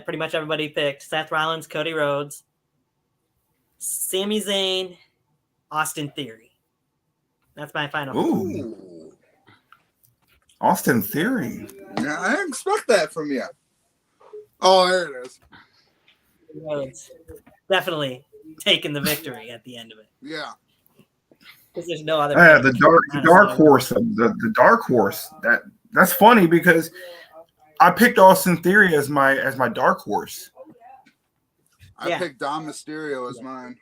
pretty much everybody picked: Seth Rollins, Cody Rhodes, Sami Zayn, Austin Theory. That's my Final Four. Ooh, Austin Theory. Yeah, I didn't expect that from you. Oh, there it is. Rhodes definitely taking the victory at the end of it Yeah. because there's no other. Yeah, pick, the dark horse of the dark horse. That's funny because I picked Austin Theory as my dark horse. I picked Dom Mysterio as mine.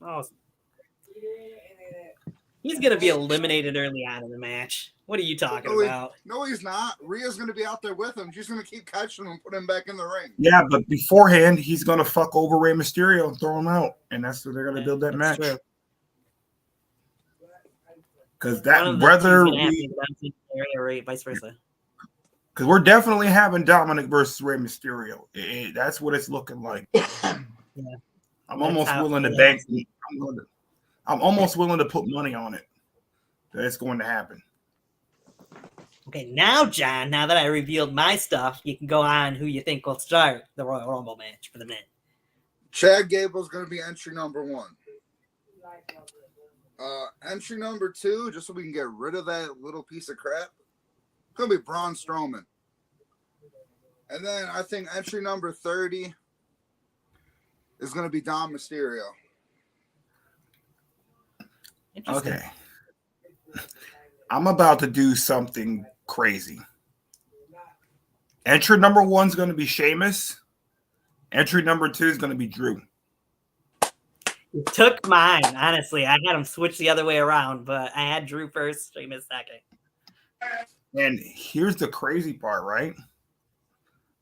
Oh, he's gonna be eliminated early on in the match. What are you talking about? No, he's not. Rhea's going to be out there with him. She's going to keep catching him and put him back in the ring. Yeah, but beforehand, he's gonna fuck over Rey Mysterio and throw him out, and that's what they're gonna build that match. True. Because that whether or vice versa. because we're definitely having Dominic versus Rey Mysterio. That's what it's looking like. Yeah. I'm almost willing to bank. I'm almost willing to put money on it that it's going to happen. Okay, now, John, now that I revealed my stuff, you can go on who you think will start the Royal Rumble match for the men. Chad Gable's going to be entry number 1. Entry number 2, just so we can get rid of that little piece of crap, it's going to be Braun Strowman. And then I think entry number 30 is going to be Dom Mysterio. Okay. I'm about to do something crazy. Entry number 1 is going to be Sheamus. Entry number 2 is going to be Drew. You took mine, honestly. I had them switched the other way around, but I had Drew first, Sheamus second. And here's the crazy part, right?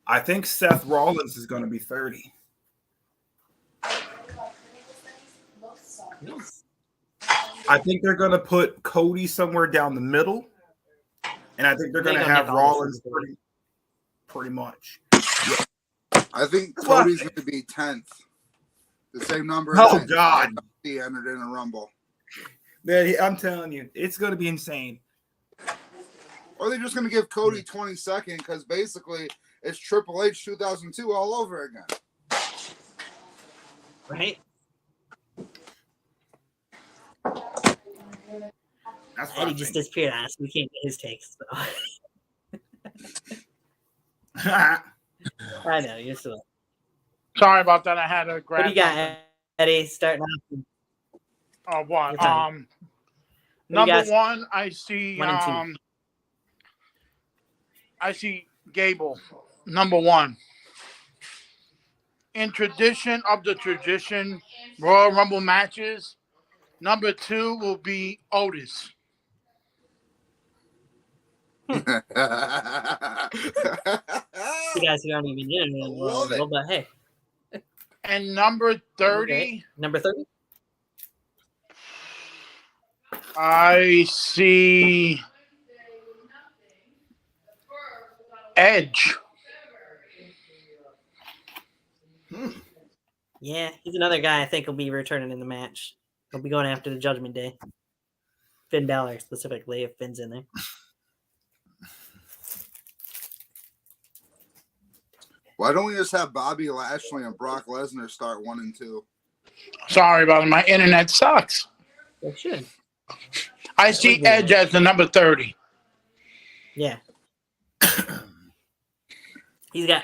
I think Seth Rollins is going to be 30. I think they're going to put Cody somewhere down the middle, and I think they're going to have Rollins pretty much. I think Cody's going to be 10th. The same number. Oh, God. He entered in a Rumble. Man, I'm telling you, it's going to be insane. Or they're just going to give Cody 22nd because basically it's Triple H 2002 all over again. Right? That's Eddie just disappeared on us. We can't get his takes. So. I know, you're still. Sorry about that. I had to grab. What do you got, Eddie? Starting off. Oh, what? What Number 1, I see. 1 and 2. I see Gable. Number 1. In tradition of the tradition Royal Rumble matches, number 2 will be Otis. You guys who aren't even in the Royal Rumble, but hey. And number 30. Okay. Number 30? I see Edge. Yeah, he's another guy I think will be returning in the match. He'll be going after the Judgment Day. Finn Balor specifically, if Finn's in there. Why don't we just have Bobby Lashley and Brock Lesnar start 1 and 2? Sorry about it. My internet sucks. It should. I see Edge as the number 30. Yeah. He's got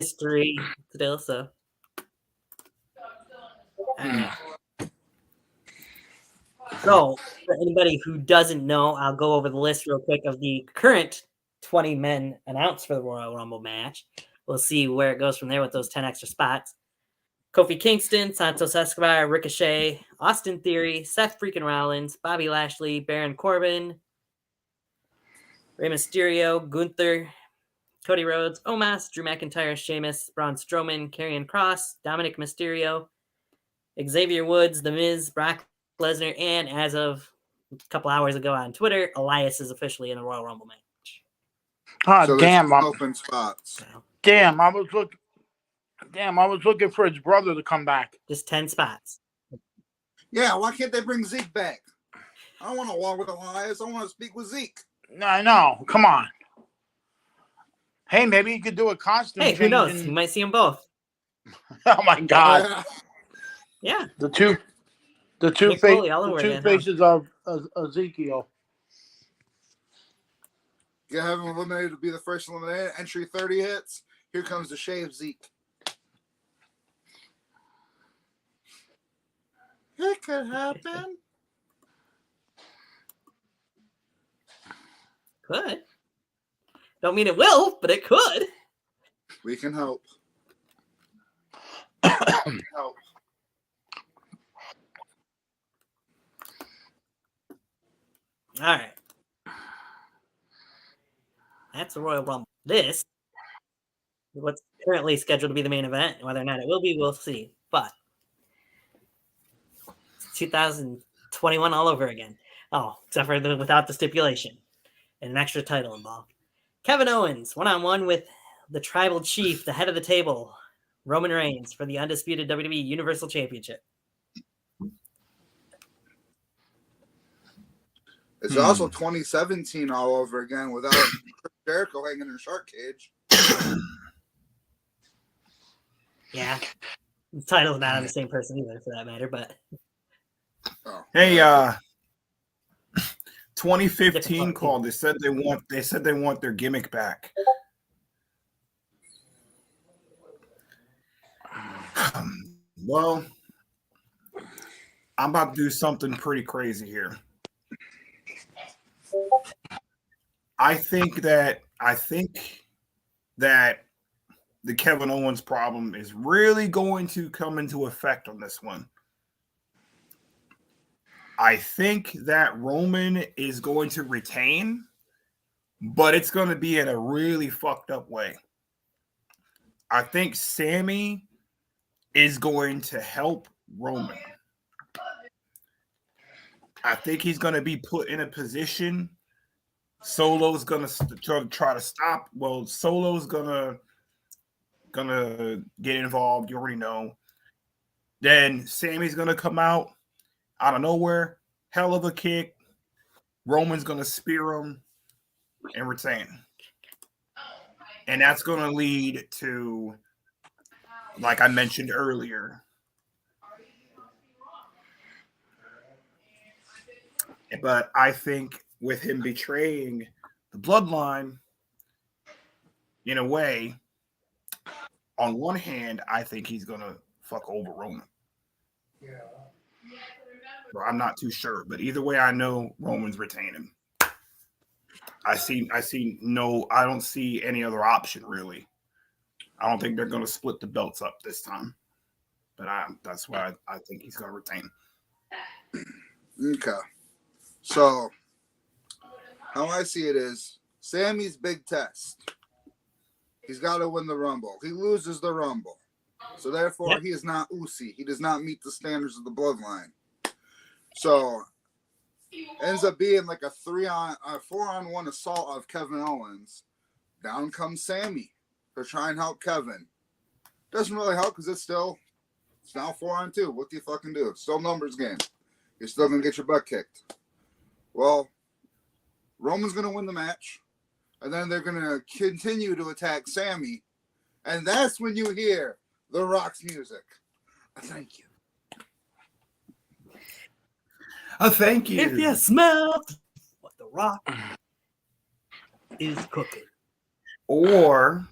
history still, so. I don't know. So, for anybody who doesn't know, I'll go over the list real quick of the current 20 men announced for the Royal Rumble match. we'll see where it goes from there with those 10 extra spots. Kofi Kingston, Santos Escobar, Ricochet, Austin Theory, Seth freaking Rollins, Bobby Lashley, Baron Corbin, Rey Mysterio, Gunther, Cody Rhodes, Omos, Drew McIntyre, Sheamus, Braun Strowman, Karrion Kross, Dominic Mysterio, Xavier Woods, The Miz, Brock Lesnar, and as of a couple hours ago on Twitter, Elias is officially in the Royal Rumble match. Oh, So damn! there's open spots. So, Damn! I was looking for his brother to come back. just 10 spots. Yeah, why can't they bring Zeke back? I don't want to walk with Elias. I want to speak with Zeke. I know. Come on. Hey, maybe you could do a costume Hey, change. who knows? You might see them both. Oh my God! Yeah. The two Mick Foley all over again, huh? faces of Ezekiel. You have him eliminated to be the first eliminated. Entry 30 hits. Here comes the shave Zeke. It could happen. Could. Don't mean it will, but it could. We can help. Help. All right. That's the Royal Rumble. This is what's currently scheduled to be the main event. Whether or not it will be, we'll see. But it's 2021 all over again. Oh, except for without the stipulation and an extra title involved. Kevin Owens, one-on-one with the Tribal Chief, the head of the table, Roman Reigns, for the undisputed WWE Universal Championship. It's also 2017 all over again without Chris Jericho hanging in a shark cage. Yeah. The title's not on the same person either, for that matter, but... Hey, 2015 called. They said they want their gimmick back. Well, I'm about to do something pretty crazy here. I think that the Kevin Owens problem is really going to come into effect on this one. I think that Roman is going to retain, but it's going to be in a really fucked up way. I think Sammy is going to help Roman. I think he's going to be put in a position. Solo's going to try to stop. Well, Solo's going to get involved. You already know. Then Sammy's going to come out of nowhere. Hell of a kick. Roman's going to spear him and retain. And that's going to lead to, like I mentioned earlier, but I think with him betraying the bloodline, in a way, on one hand, I think he's going to fuck over Roman. Well, I'm not too sure, but either way, I know Roman's retaining. I don't see any other option, really. I don't think they're going to split the belts up this time. But that's why I think he's going to retain. Okay. So, how I see it is, Sammy's big test. He's got to win the Rumble. He loses the Rumble. So, therefore, he is not Usi. He does not meet the standards of the bloodline. So, ends up being like a 4-on-1 assault of Kevin Owens. Down comes Sammy to try and help Kevin. Doesn't really help because it's now 4-on-2. What do you fucking do? It's still numbers game. You're still going to get your butt kicked. Well, Roman's going to win the match. And then they're going to continue to attack Sammy. And that's when you hear The Rock's music. Thank you. Thank you. If you smell what The Rock is cooking. Or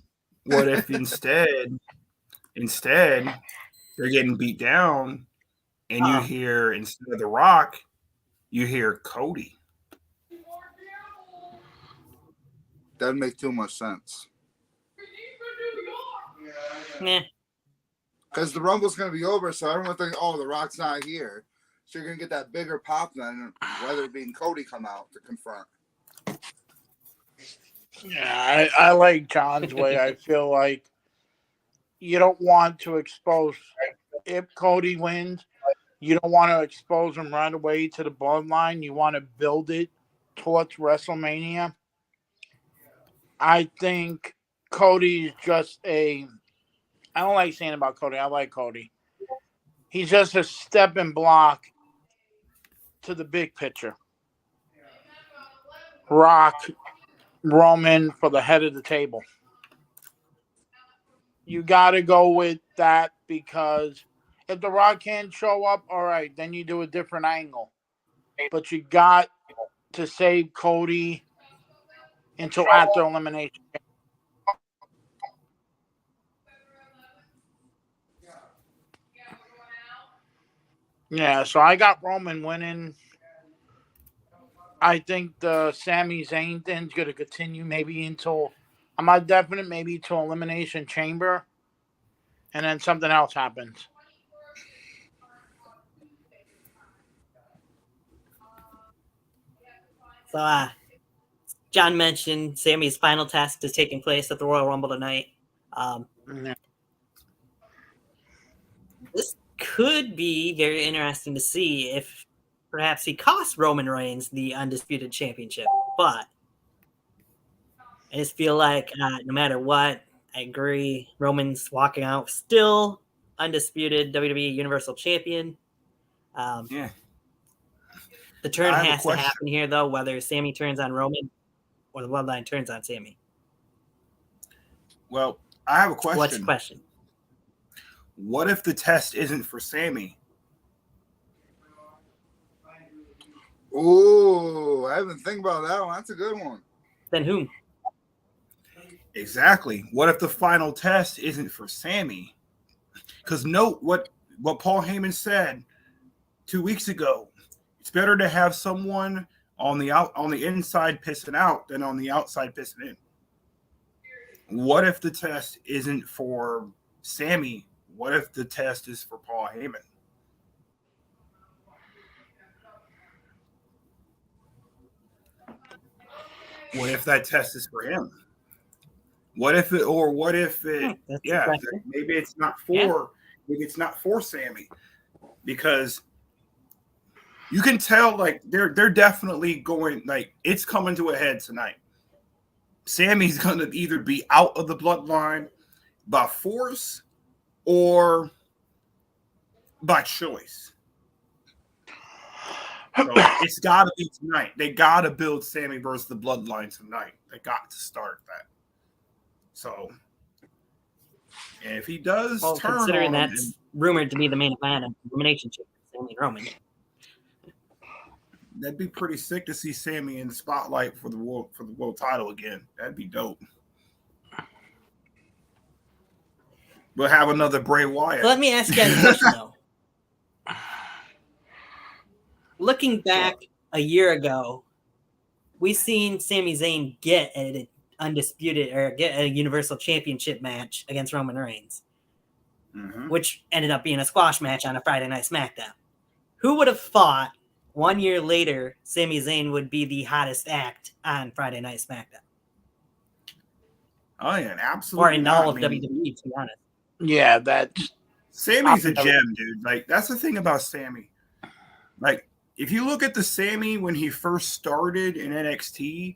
what if instead they're getting beat down and you hear, instead of The Rock, you hear Cody? Doesn't make too much sense. Nah. Because the Rumble's going to be over, so everyone thinks, oh, The Rock's not here. So you're going to get that bigger pop then, whether it being Cody come out to confront. Yeah, I like John's way. I feel like you don't want to expose, if Cody wins, you don't want to expose him right away to the bloodline. You want to build it towards WrestleMania. I think Cody's just I don't like saying about Cody. I like Cody. He's just a stepping block to the big picture. Rock, Roman for the head of the table. You got to go with that because if The Rock can't show up, all right, then you do a different angle. But you got to save Cody until after elimination. Yeah, so I got Roman winning. I think the Sami Zayn thing's going to continue maybe until, I'm not definite, maybe to Elimination Chamber. And then something else happens. So, John mentioned Sammy's final task is taking place at the Royal Rumble tonight. Yeah. This could be very interesting to see if perhaps he costs Roman Reigns the Undisputed Championship. But I just feel like no matter what, I agree. Roman's walking out still undisputed WWE Universal Champion. Yeah. The turn I have a has to question. happen here, though, whether Sammy turns on Roman or the Bloodline turns on Sammy. Well, I have a question. What's the question? What if the test isn't for Sammy? Ooh, I haven't think about that one. That's a good one. Then whom? Exactly. What if the final test isn't for Sammy? Because note what Paul Heyman said 2 weeks ago. It's better to have someone on the inside pissing out than on the outside pissing in. What if the test isn't for Sammy? What if the test is for Paul Heyman? What if that test is for him? What if it maybe it's not for Sammy, because you can tell like they're definitely going, like it's coming to a head tonight. Sammy's gonna either be out of the bloodline by force or by choice. So it's got to be tonight. They got to build Sammy versus the bloodline tonight. They got to start that. So, and if he does turn considering on that's rumored to be the main event of Elimination Chamber, Sammy and Roman. That'd be pretty sick to see Sammy in the spotlight for the world title again. That'd be dope. We'll have another Bray Wyatt. So let me ask you guys a question though. Looking back a year ago, we seen Sami Zayn get an undisputed or get a Universal Championship match against Roman Reigns, which ended up being a squash match on a Friday Night SmackDown. Who would have thought 1 year later Sami Zayn would be the hottest act on Friday Night SmackDown? Oh yeah, absolutely. Or in all of WWE, to be honest. Yeah, Sammy's a gem, dude. Like that's the thing about Sammy. Like if you look at the Sammy when he first started in NXT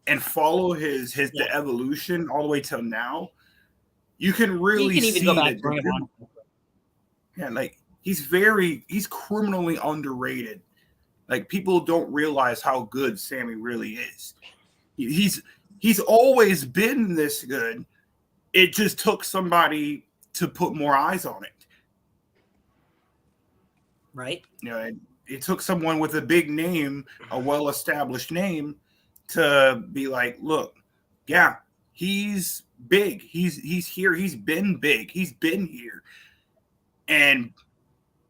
and follow his the evolution all the way till now, you can really you can even see go back that. to Ring of Honor. Yeah, like he's criminally underrated. Like people don't realize how good Sammy really is. He's always been this good. It just took somebody to put more eyes on it. Right? You know, it took someone with a big name, a well-established name, to be like, look, yeah, he's big. He's here. He's been big. He's been here. And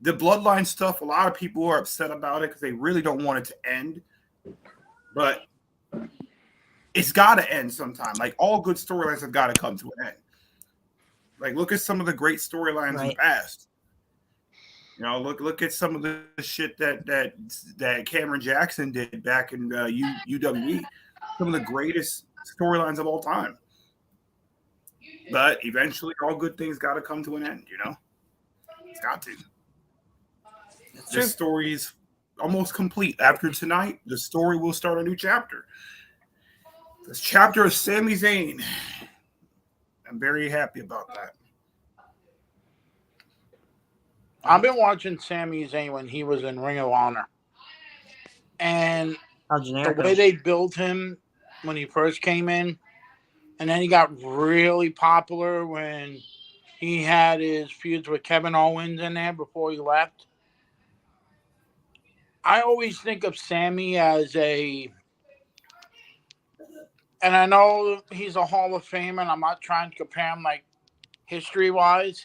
the bloodline stuff, a lot of people are upset about it because they really don't want it to end. But it's got to end sometime. Like all good storylines have got to come to an end. Like, look at some of the great storylines in the Right. past. You know, look at some of the shit that Cameron Jackson did back in UWE. Some of the greatest storylines of all time. But eventually, all good things got to come to an end. You know, it's got to. That's The true. story's almost complete. After tonight, the story will start a new chapter. This chapter is Sami Zayn. I'm very happy about that. I've been watching Sami Zayn when he was in Ring of Honor. And El the Generico. way they built him when he first came in, and then he got really popular when he had his feuds with Kevin Owens in there before he left. I always think of Sammy as and I know he's a Hall of Famer, and I'm not trying to compare him like history-wise.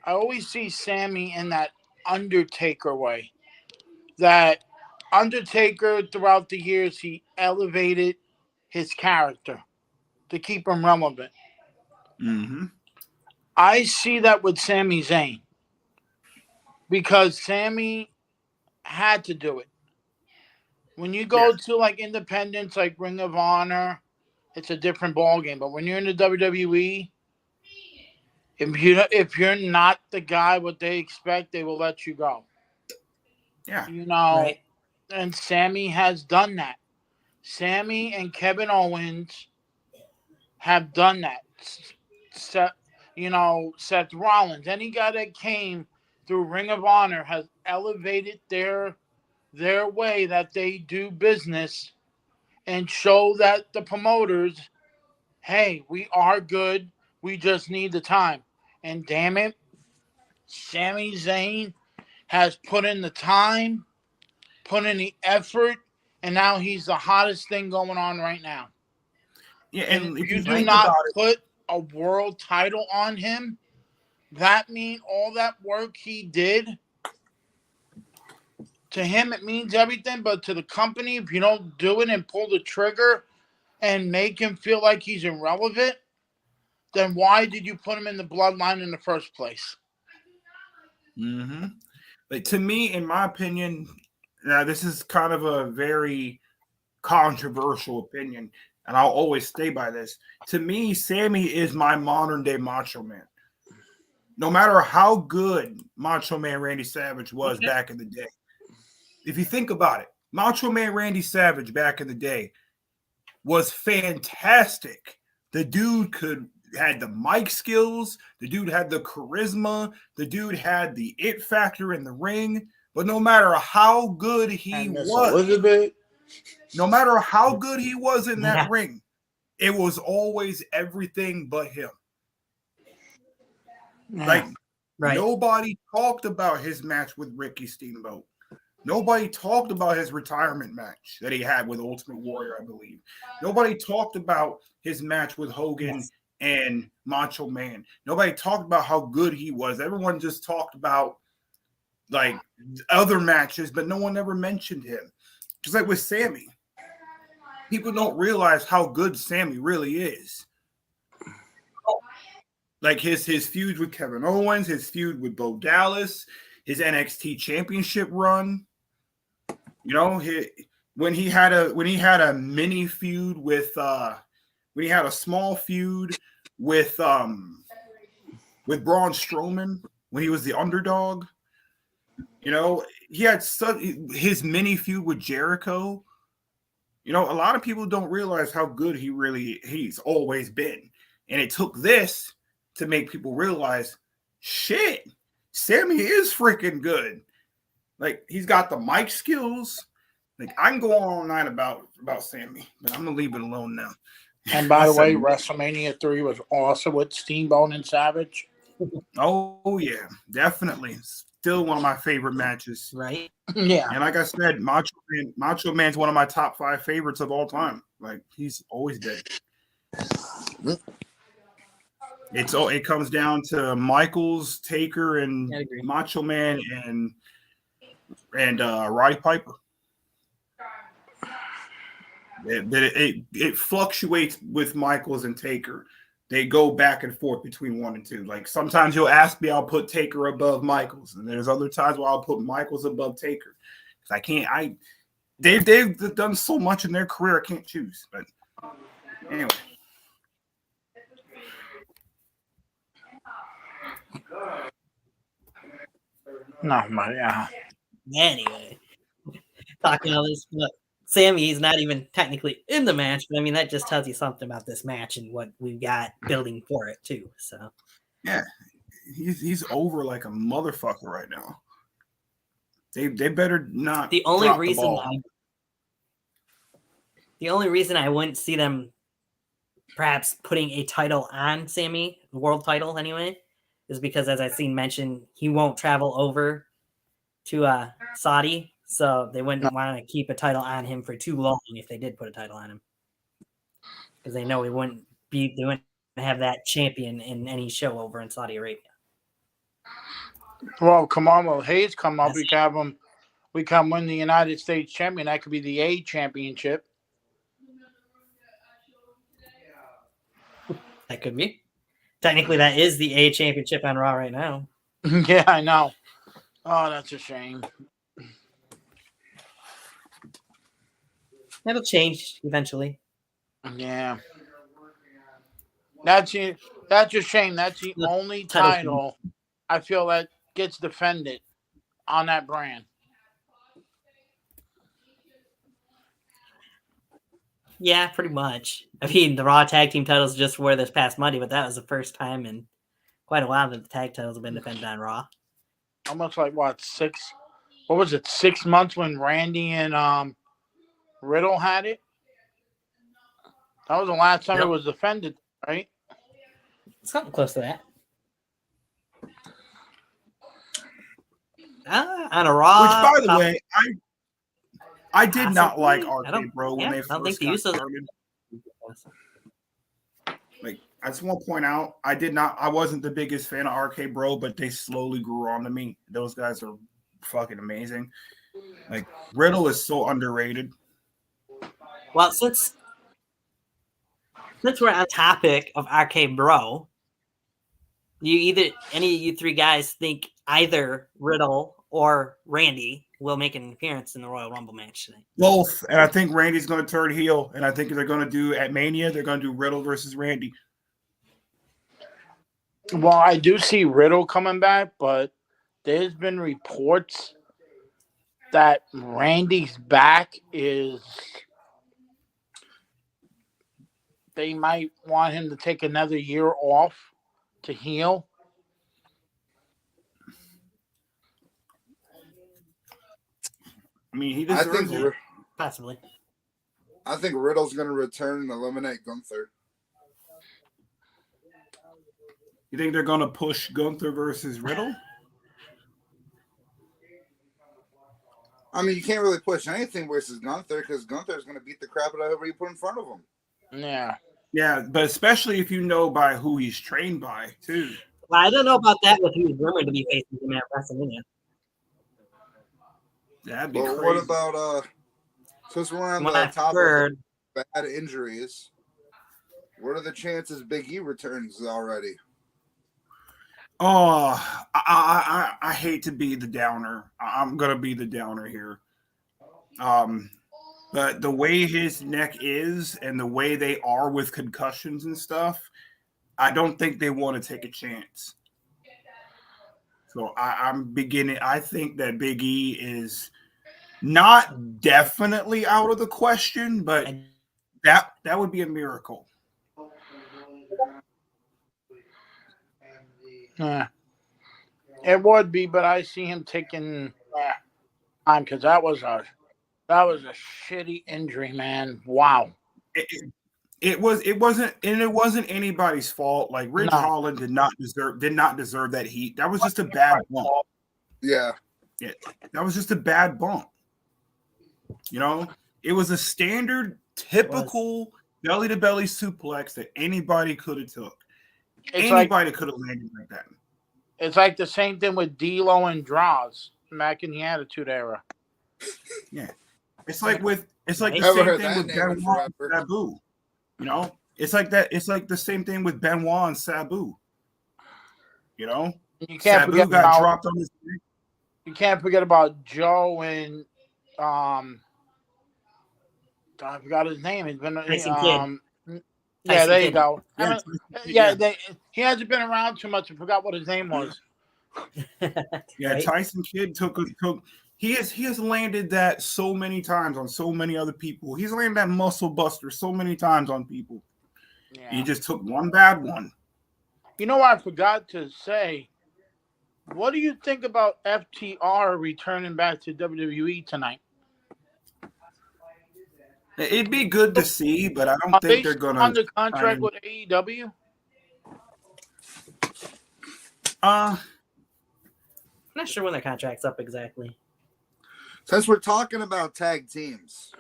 I always see Sammy in that Undertaker way. That Undertaker, throughout the years, he elevated his character to keep him relevant. Mm-hmm. I see that with Sami Zayn because Sammy had to do it. When you go to like independents, like Ring of Honor, it's a different ballgame. But when you're in the WWE, if you're not the guy what they expect, they will let you go. Yeah. You know, Right. and Sammy has done that. Sammy and Kevin Owens have done that. Seth, Seth Rollins, any guy that came through Ring of Honor has elevated their way that they do business and show that the promoters, hey, we are good. We just need the time. And damn it, Sami Zayn has put in the time, put in the effort, and now he's the hottest thing going on right now. Yeah, And and if if you you do think not about it, put a world title on him, that means all that work he did, to him it means everything, but to the company, if you don't do it and pull the trigger and make him feel like he's irrelevant, then why did you put him in the bloodline in the first place? mm-hmm. But to me, in my opinion, now this is kind of a very controversial opinion, and I'll always stay by this. To me, Sammy is my modern day Macho Man. No matter how good Macho Man Randy Savage was back in the day, if you think about it, Macho Man Randy Savage back in the day was fantastic. The dude had the mic skills, the dude had the charisma, the dude had the it factor in the ring. But no matter how good he was, Elizabeth. no matter how good he was in that Yeah. ring, it was always everything but him. Like, Right. nobody talked about his match with Ricky Steamboat. Nobody talked about his retirement match that he had with Ultimate Warrior, I believe. Nobody talked about his match with Hogan and Macho Man. Nobody talked about how good he was. Everyone just talked about like other matches, but no one ever mentioned him. Just like with Sammy. People don't realize how good Sammy really is. Like his feud with Kevin Owens, his feud with Bo Dallas, his NXT championship run. You know, when he had a mini feud with when he had a small feud with Braun Strowman when he was the underdog. You know, he had his mini feud with Jericho. You know, a lot of people don't realize how good he's always been. And it took this to make people realize, shit, Sammy is freaking good. Like, he's got the mic skills. Like, I can go on all night about Sammy, but I'm gonna leave it alone now. And by the way, WrestleMania 3 was awesome with Steamboat and Savage. Oh yeah, definitely. Still one of my favorite matches. Right. Yeah. And like I said, Macho Man's one of my top 5 favorites of all time. Like, he's always dead. It comes down to Michaels, Taker, and Macho Man and Roddy Piper. It fluctuates with Michaels and Taker, they go back and forth between 1 and 2. Like sometimes you'll ask me, I'll put Taker above Michaels, and there's other times where I'll put Michaels above Taker. I can't. They've done so much in their career, I can't choose. But anyway. No, my yeah. Anyway, talking all this, look, Sammy's not even technically in the match, but I mean that just tells you something about this match and what we've got building for it too. So yeah, he's over like a motherfucker right now. They better not. The only drop reason I wouldn't see them perhaps putting a title on Sammy, the world title anyway, is because as I've seen mentioned, he won't travel over to Saudi, so they wouldn't want to keep a title on him for too long if they did put a title on him, because they know they wouldn't have that champion in any show over in Saudi Arabia. Well, come on, well, Hayes come up. We can have him. We can win the United States champion. That could be the A championship. That could be. Technically, that is the A championship on Raw right now. Yeah, I know. Oh, that's a shame. That'll change eventually. Yeah. That's a shame. That's the only title I feel that gets defended on that brand. Yeah, pretty much. I mean, the Raw tag team titles just were this past Monday, but that was the first time in quite a while that the tag titles have been defended on Raw. Almost like what, 6 months when Randy and Riddle had it? That was the last time it was defended, right? Something close to that. On a Raw. Which, by the way, I did not like RK Bro when they first got started. Like, I just want to point out, I wasn't the biggest fan of RK Bro, but they slowly grew on to me. Those guys are fucking amazing. Like, Riddle is so underrated. Well, since we're on topic of RK Bro, any of you three guys think either Riddle or Randy will make an appearance in the Royal Rumble match tonight? Both. And I think Randy's going to turn heel. And I think they're going to do at Mania, they're going to do Riddle versus Randy. Well, I do see Riddle coming back, but there's been reports that Randy's back is they might want him to take another year off to heal. I mean, he deserves it. Possibly. I think Riddle's going to return and eliminate Gunther. You think they're going to push Gunther versus Riddle? I mean, you can't really push anything versus Gunther because Gunther's going to beat the crap out of whoever you put in front of him. Yeah. Yeah, but especially if you know by who he's trained by, too. Well, I don't know about that with who's rumored to be facing him at WrestleMania. That'd be Well, crazy. what about, since we're on the topic of bad injuries, what are the chances Big E returns already? Oh, I hate to be the downer. I'm gonna be the downer here. But the way his neck is and the way they are with concussions and stuff, I don't think they want to take a chance. So I think that Big E is not definitely out of the question, but that would be a miracle. Yeah, it would be, but I see him taking time because that was a shitty injury, man. Wow. It wasn't anybody's fault. Like Ridge Holland did not deserve that heat. That was just a bad bump. Yeah, that was just a bad bump. You know, it was a standard, typical belly to belly suplex that anybody could have took. Anybody could have landed like that. It's like the same thing with D'Lo and Draws back in the Attitude Era. Yeah, it's like the same thing with Benoit and Sabu. You know, It's like that. It's like the same thing with Benoit and Sabu. You know, You can't Sabu forget got about dropped on his neck. you can't forget about Joe and I forgot his name. It's been Tyson Kidd. yeah, Tyson there you Kidd. go. Yeah, I mean, yeah. he hasn't been around too much. I forgot what his name was. Yeah, Right? Tyson Kidd took. He has landed that so many times on so many other people. He's landed that muscle buster so many times on people. Yeah. He just took one bad one. You know what I forgot to say? What do you think about FTR returning back to WWE tonight? It'd be good to see, but I don't Are think they they're still gonna. under contract with AEW? I'm not sure when their contract's up exactly. Since we're talking about tag teams,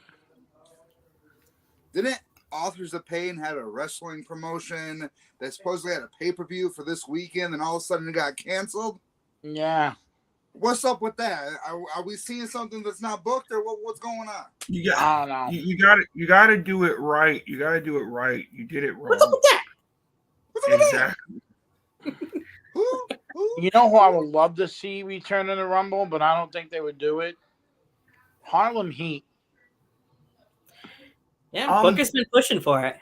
didn't Authors of Pain had a wrestling promotion that supposedly had a pay-per-view for this weekend, and all of a sudden it got canceled? Yeah. What's up with that? Are we seeing something that's not booked, or what's going on? You I got. don't know. You got to do it right. You got to do it right. You did it wrong. What's up with that? What's up with that? Exactly. Who? You know who I would love to see return in the Rumble, but I don't think they would do it? Harlem Heat. Yeah, Booker's been pushing for it.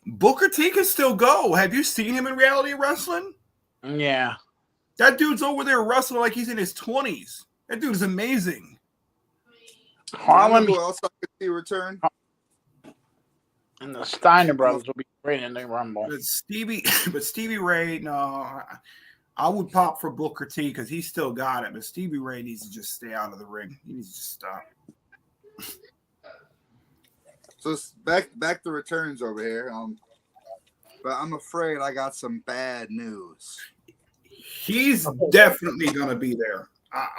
Booker T can still go. Have you seen him in reality wrestling? Yeah. That dude's over there wrestling like he's in his 20s. That dude is amazing. Harlem Who else I could see return? and the Steiner brothers will be great in the Rumble. But Stevie Ray, no, I would pop for Booker T because he's still got it. But Stevie Ray needs to just stay out of the ring. He needs to stop. So it's back to returns over here. But I'm afraid I got some bad news. He's definitely going to be there.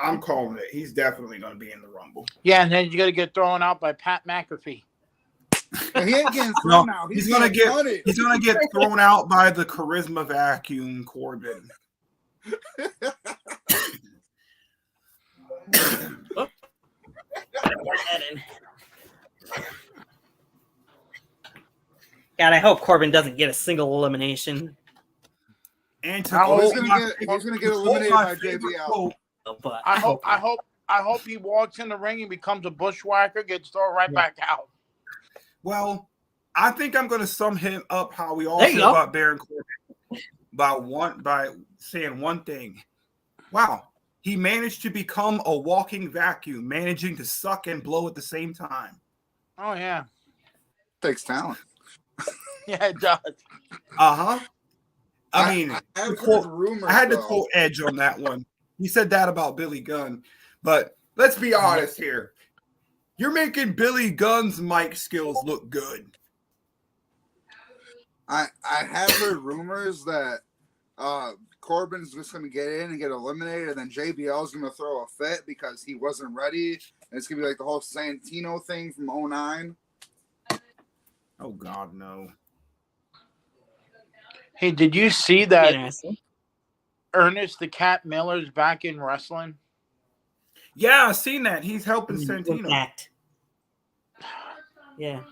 I'm calling it. He's definitely going to be in the Rumble. Yeah, and then you got to get thrown out by Pat McAfee. He ain't getting thrown out. He's gonna get thrown out by the charisma vacuum Corbin. God, I hope Corbin doesn't get a single elimination. And he's gonna get eliminated by JBL. But I hope he walks in the ring and becomes a bushwhacker, gets thrown right back out. Well, I think I'm going to sum him up how we all There you feel go. about Baron Corbin by saying one thing. Wow, he managed to become a walking vacuum, managing to suck and blow at the same time. Oh yeah, Takes talent. yeah it does. I mean, I've heard rumors. I had to quote Edge on that one. He said that about Billy Gunn, but let's be honest here. You're making Billy Gunn's mic skills look good. I have heard rumors that Corbin's just going to get in and get eliminated, and then JBL's going to throw a fit because he wasn't ready. And it's going to be like the whole Santino thing from 2009. Oh, God, no. Hey, did you see that interesting. Ernest the Cat Miller's back in wrestling? Yeah, I've seen that. He's helping Santino. Impact. Yeah.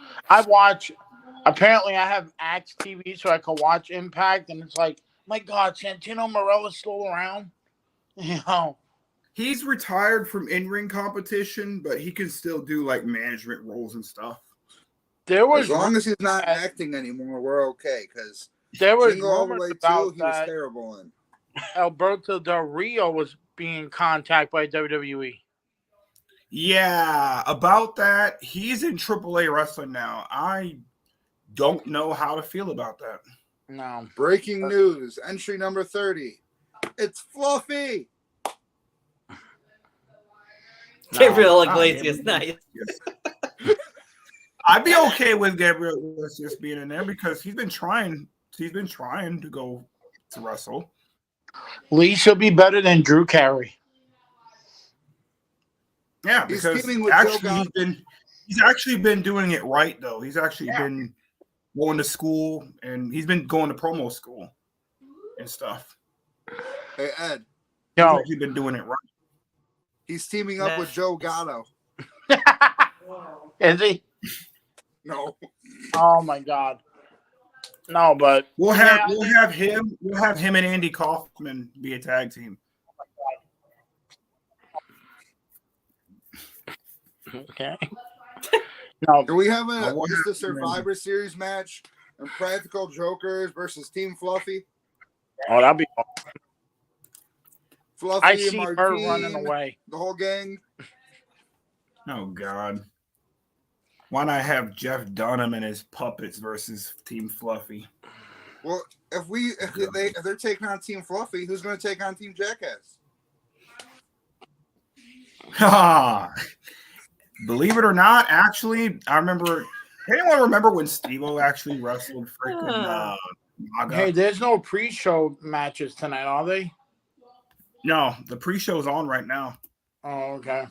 Apparently I have Axe TV so I can watch Impact, and it's like, my God, Santino Marella's still around? You know. He's retired from in-ring competition, but he can still do like management roles and stuff. As long as he's not acting anymore, we're okay. Because there was Jingle All the Way about 2, he was terrible in. Alberto Del Rio was being contacted by WWE. Yeah, about that. He's in AAA wrestling now. I don't know how to feel about that. No. Breaking news. Entry number 30. It's Fluffy. Gabriel Iglesias, nice. I'd be okay with Gabriel Iglesias being in there because he's been trying to go to wrestle. Lee should be better than Drew Carey. Yeah, because he's actually been doing it right though. He's actually been going to school and he's been going to promo school and stuff. Hey Ed. He's actually been doing it right. He's teaming up with Joe Gatto. Is he? No. Oh my God. No, but We'll have him and Andy Kaufman be a tag team. okay. No, Do we have I wonder- just a Survivor Series match? And Practical Jokers versus Team Fluffy. oh, that'd be. Fluffy I and see her Martine, running away. the whole gang. Oh God. Why not have Jeff Dunham and his puppets versus Team Fluffy? Well, if they're taking on Team Fluffy, who's going to take on Team Jackass? Ha! Believe it or not, actually, I remember. Anyone remember when Steve-O actually wrestled freaking Maga? Hey, there's no pre-show matches tonight, are they? No, the pre-show's on right now. Oh, okay.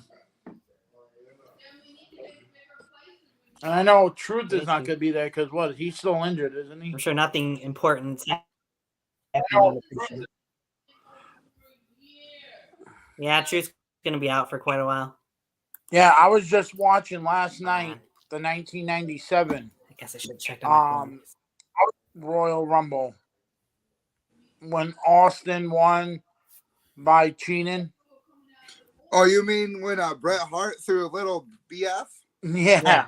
And I know Truth is not going to be there because what? He's still injured, isn't he? I'm sure nothing important. Yeah, Truth's gonna be out for quite a while. Yeah, I was just watching last night the 1997 I guess I should have checked on my phone. Royal Rumble when Austin won by cheating. Oh, you mean when Bret Hart threw a little BF? Yeah.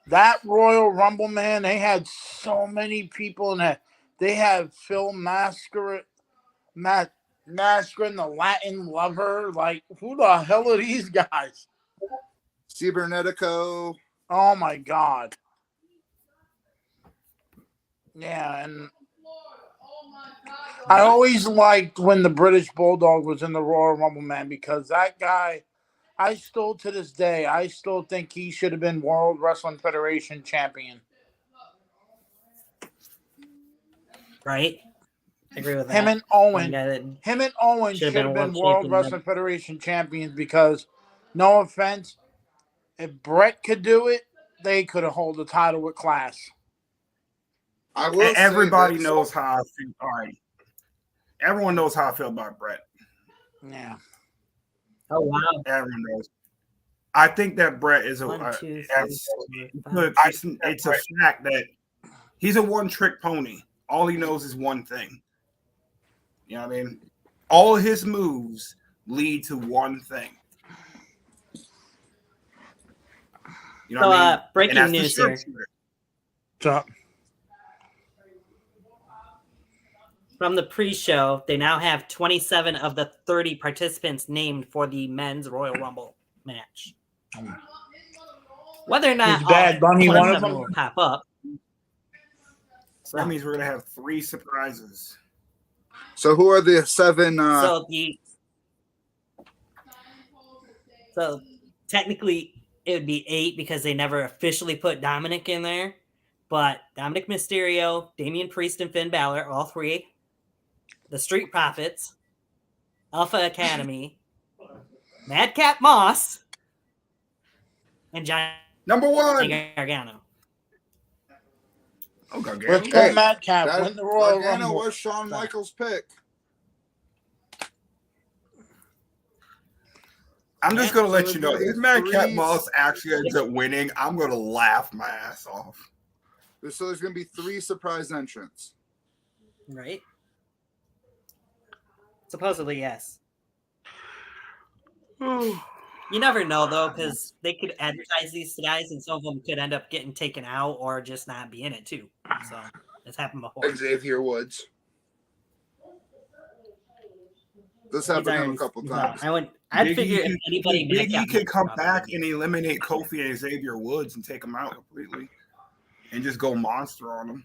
That Royal Rumble, man, they had so many people in it. They had Phil Mascara, the Latin Lover. Like, who the hell are these guys? Cibernetico. Oh, my God. Yeah, and I always liked when the British Bulldog was in the Royal Rumble, man, because that guy, to this day, I still think he should have been World Wrestling Federation champion. Right? I agree with that. Him and Owen should have been World Wrestling Federation champions because, no offense, if Brett could do it, they could have held the title with class. I will. Everybody knows how I feel. All right. Everyone knows how I feel about Brett. Yeah. Oh wow. Everyone knows. I think that Brett is it's a fact that he's a one-trick pony. All he knows is one thing. You know what I mean? All his moves lead to one thing. You know what I mean? Breaking news here. From the pre-show, they now have 27 of the 30 participants named for the men's Royal Rumble match. Whether or not Bad Bunny one of them will pop up. So that means we're gonna have 3 surprises. So who are the 7? So technically it would be 8 because they never officially put Dominic in there. But Dominic Mysterio, Damian Priest, and Finn Balor, all 3. The Street Profits, Alpha Academy, Madcap Moss, and Johnny Number 1. Gargano. Oh, Gargano. Let's go, Madcap. Win the Royal Gargano Rumble. was Shawn Michaels' pick. I'm just gonna let you know if Madcap Moss actually ends up winning, I'm gonna laugh my ass off. So there's gonna be 3 surprise entrants. Right? Supposedly, yes. You never know, though, because they could advertise these guys, and some of them could end up getting taken out or just not be in it, too. So, it's happened before. Xavier Woods. This happened to him a couple times. I'd figure if anybody... Biggie could come back and eliminate Kofi and Xavier Woods and take them out completely. And just go monster on them.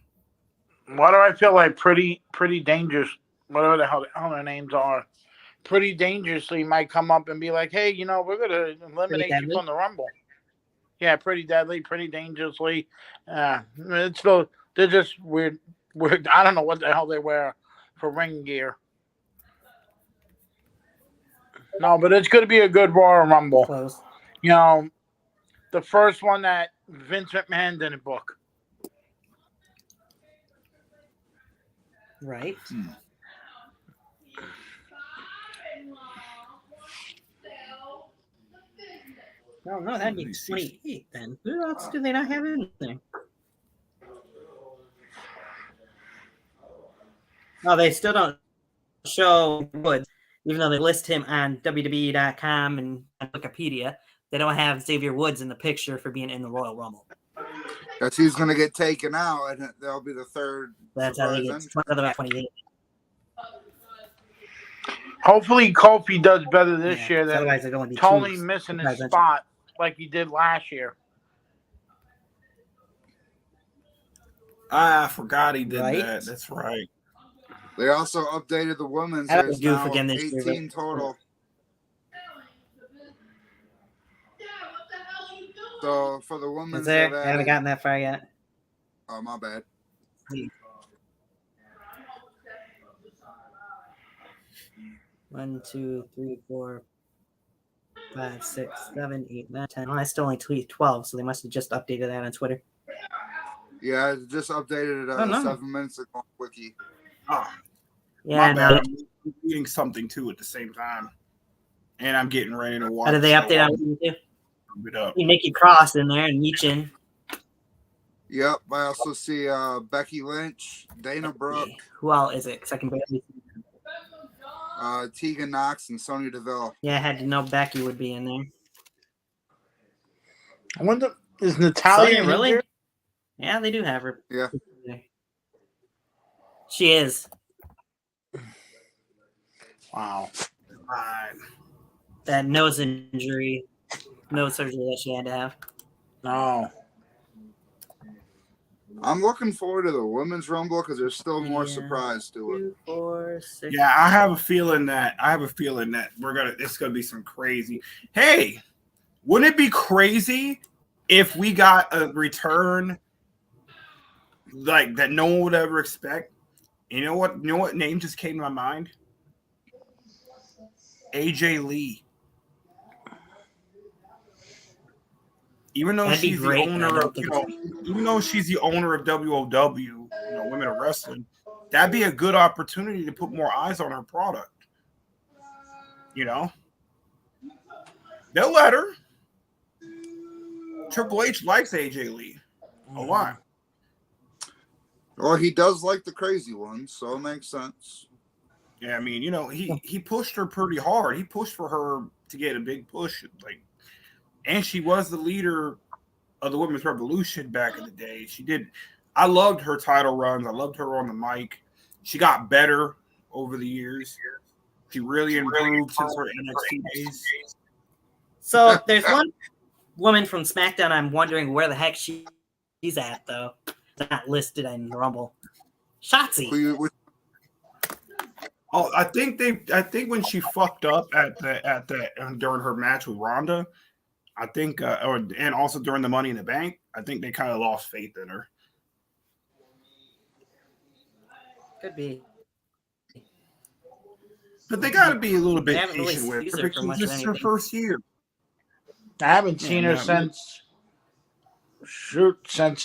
Why do I feel like pretty dangerous? Whatever the hell their names are, pretty dangerously might come up and be like, "Hey, we're gonna eliminate you from the Rumble." Yeah, pretty deadly, pretty dangerously. It's still they're just weird. I don't know what the hell they wear for ring gear. No, but it's gonna be a good Royal Rumble. Close. The first one that Vince McMahon didn't book. Right. No, that'd be 28 then. Who else do they not have in there? No, they still don't show Woods, even though they list him on WWE.com and Wikipedia. They don't have Xavier Woods in the picture for being in the Royal Rumble. Because he's going to get taken out, and that'll be the third. That's how they get 28. Hopefully, Kofi does better this year than Otherwise, they're going to be Tony two missing his surprise spot like he did last year. I forgot he did Right? that. That's right. They also updated the women's. That was There's goof now again this 18 year, but- total. So for the women's, Is there? they've I haven't added- gotten that far yet. Oh, my bad. One, two, three, 4, 5, 6, 7, 8, 9, 10. Oh, I still only tweet 12, so they must have just updated that on Twitter. Yeah, I just updated it Oh, no. 7 minutes ago on Wiki. Oh, Yeah, my bad. no. I'm reading something too at the same time, and I'm getting ready to watch. How did they update so on YouTube? I'll it up. Nikki Cross in there and Meechin. Yep, I also see Becky Lynch, Dana Brooke, Who else is it? 'Cause I can barely see. Tegan Knox, and Sonya Deville. Yeah, I had to know Becky would be in there. I wonder, is Natalia Sonya, really? injured? Yeah, they do have her. Yeah. She is. Wow. Right. That nose injury, nose surgery that she had to have. No. I'm looking forward to the women's rumble because there's still more Yeah. surprise to it. 2, 4, 6. Yeah, I have a feeling that it's gonna be some crazy. Hey, wouldn't it be crazy if we got a return like that no one would ever expect? You know what? Name just came to my mind? AJ Lee. Even though That'd be she's the great, but I owner don't of, think even though she's the owner of WOW, Women of Wrestling, that'd be a good opportunity to put more eyes on her product. They'll let her. Triple H likes AJ Lee a lot. Well, he does like the crazy ones, so it makes sense. Yeah, I mean, he pushed her pretty hard. He pushed for her to get a big push, and she was the leader of the Women's Revolution back in the day. She did. I loved her title runs. I loved her on the mic. She got better over the years. She really improved since her NXT days. So there's one woman from SmackDown. I'm wondering where the heck she's at, though. Not listed in the Rumble. Shotzi. Oh, I think when she fucked up during her match with Ronda, I think, and also during the Money in the Bank, I think they kind of lost faith in her. Could be. But they got to be a little They bit haven't really patient with used her her for because much this of is her anything. first year. I haven't seen her since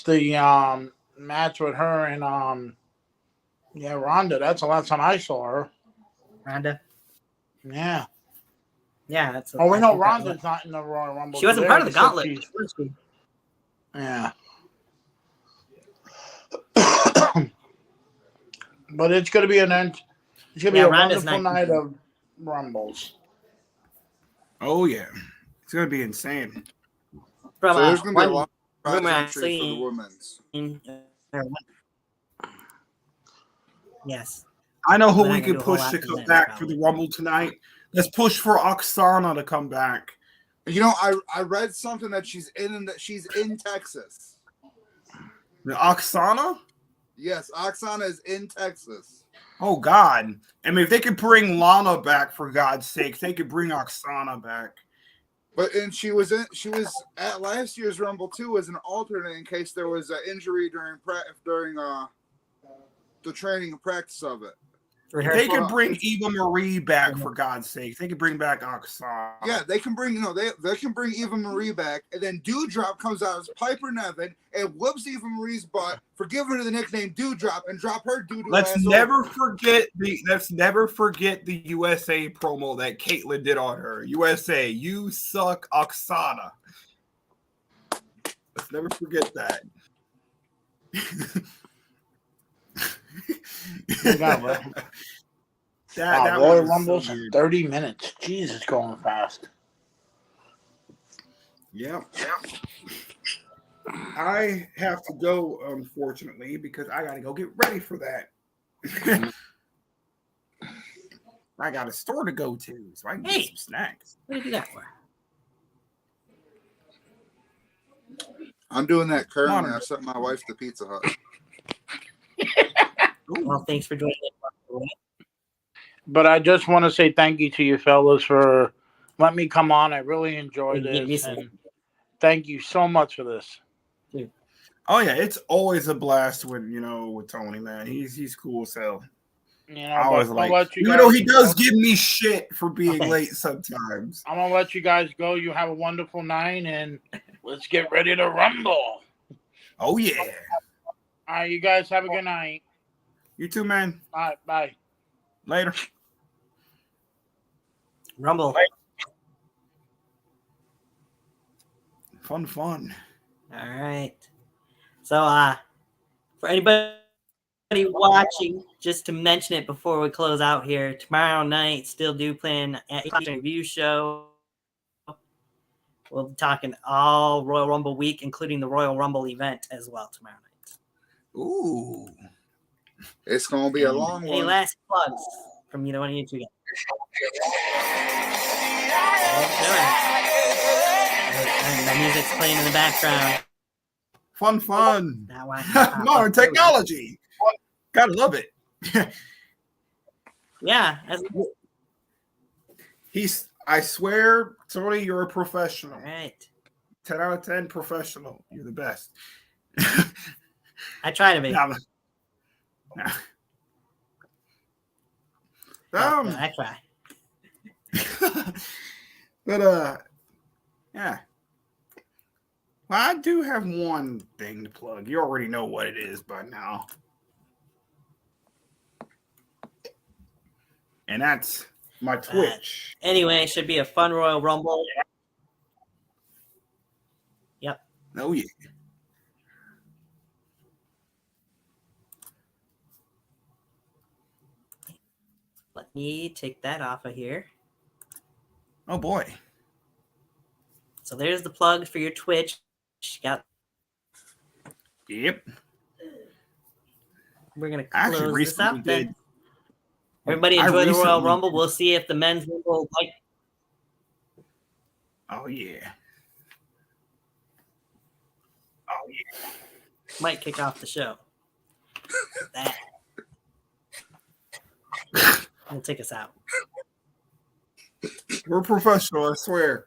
the match with her and Ronda. That's the last time I saw her. Ronda. Yeah. Yeah, that's. Oh, we I know think that Ronda's was- not in the Royal Rumble. She wasn't today, part of the except gauntlet. she's- was she? Yeah. But it's going to be it's going to be a Ronda's wonderful not- night of Rumbles. Oh yeah, it's gonna be insane. From So there's going to be a one lot of rumor I've surprise entries for the seen- women's. Yes. I know who They're we not gonna could do a whole push lot to for come them, back probably. for the Rumble tonight. Let's push for Oksana to come back. I read something that she's in Texas. The Oksana? Yes, Oksana is in Texas. Oh God! I mean, if they could bring Lana back, for God's sake, they could bring Oksana back. And she was at last year's Rumble too as an alternate in case there was an injury during the training and practice of it. If they could bring Eva Marie back, for God's sake, they could bring back Oksana. Yeah, they can bring they can bring Eva Marie back, and then Dewdrop comes out as Piper Nevin and whoops Eva Marie's butt for giving her the nickname Dewdrop and drop her doo-doo. Let's never forget the USA promo that Caitlyn did on her. USA, you suck, Oksana. Let's never forget that. Look out, bro. that Royal was Rumble's so in weird. 30 minutes. Jesus, going fast. Yep. I have to go, unfortunately, because I got to go get ready for that. I got a store to go to, so I can Hey. get some snacks. What did you do that for? I'm doing that currently. Monitor. I sent my wife to Pizza Hut. Well, thanks for joining us. But I just want to say thank you to you fellas for letting me come on. I really enjoy Give me this. some. And thank you so much for this. Oh yeah, it's always a blast with Tony, man. He's cool as hell. I always like, even though he does give me shit for being late sometimes. I'm gonna let you guys go. You have a wonderful night, and let's get ready to rumble. Oh yeah. All right, you guys have a good night. You too, man. All right, bye. Later. Rumble. Fun. All right. So, for anybody watching, just to mention it before we close out here, tomorrow night, still do plan at review show. We'll be talking all Royal Rumble week, including the Royal Rumble event as well tomorrow night. Ooh. It's gonna be a long Any one. last plugs from either one of you two guys? And the music's playing in the background. Fun. Now I Modern technology. Gotta love it. Yeah. I swear, Tony, you're a professional. All right. 10 out of 10 professional. You're the best. I try to be. No. I try. But yeah. Well, I do have one thing to plug. You already know what it is by now. And that's my Twitch. Anyway, it should be a fun Royal Rumble. Yep. Oh yeah. Let me take that off of here. Oh boy. So there's the plug for your Twitch. Yep. We're gonna close this out then. Everybody enjoy the Royal Rumble. We'll see if the men's Rumble like. Oh yeah. Might kick off the show. That. We'll take us out. We're professional, I swear.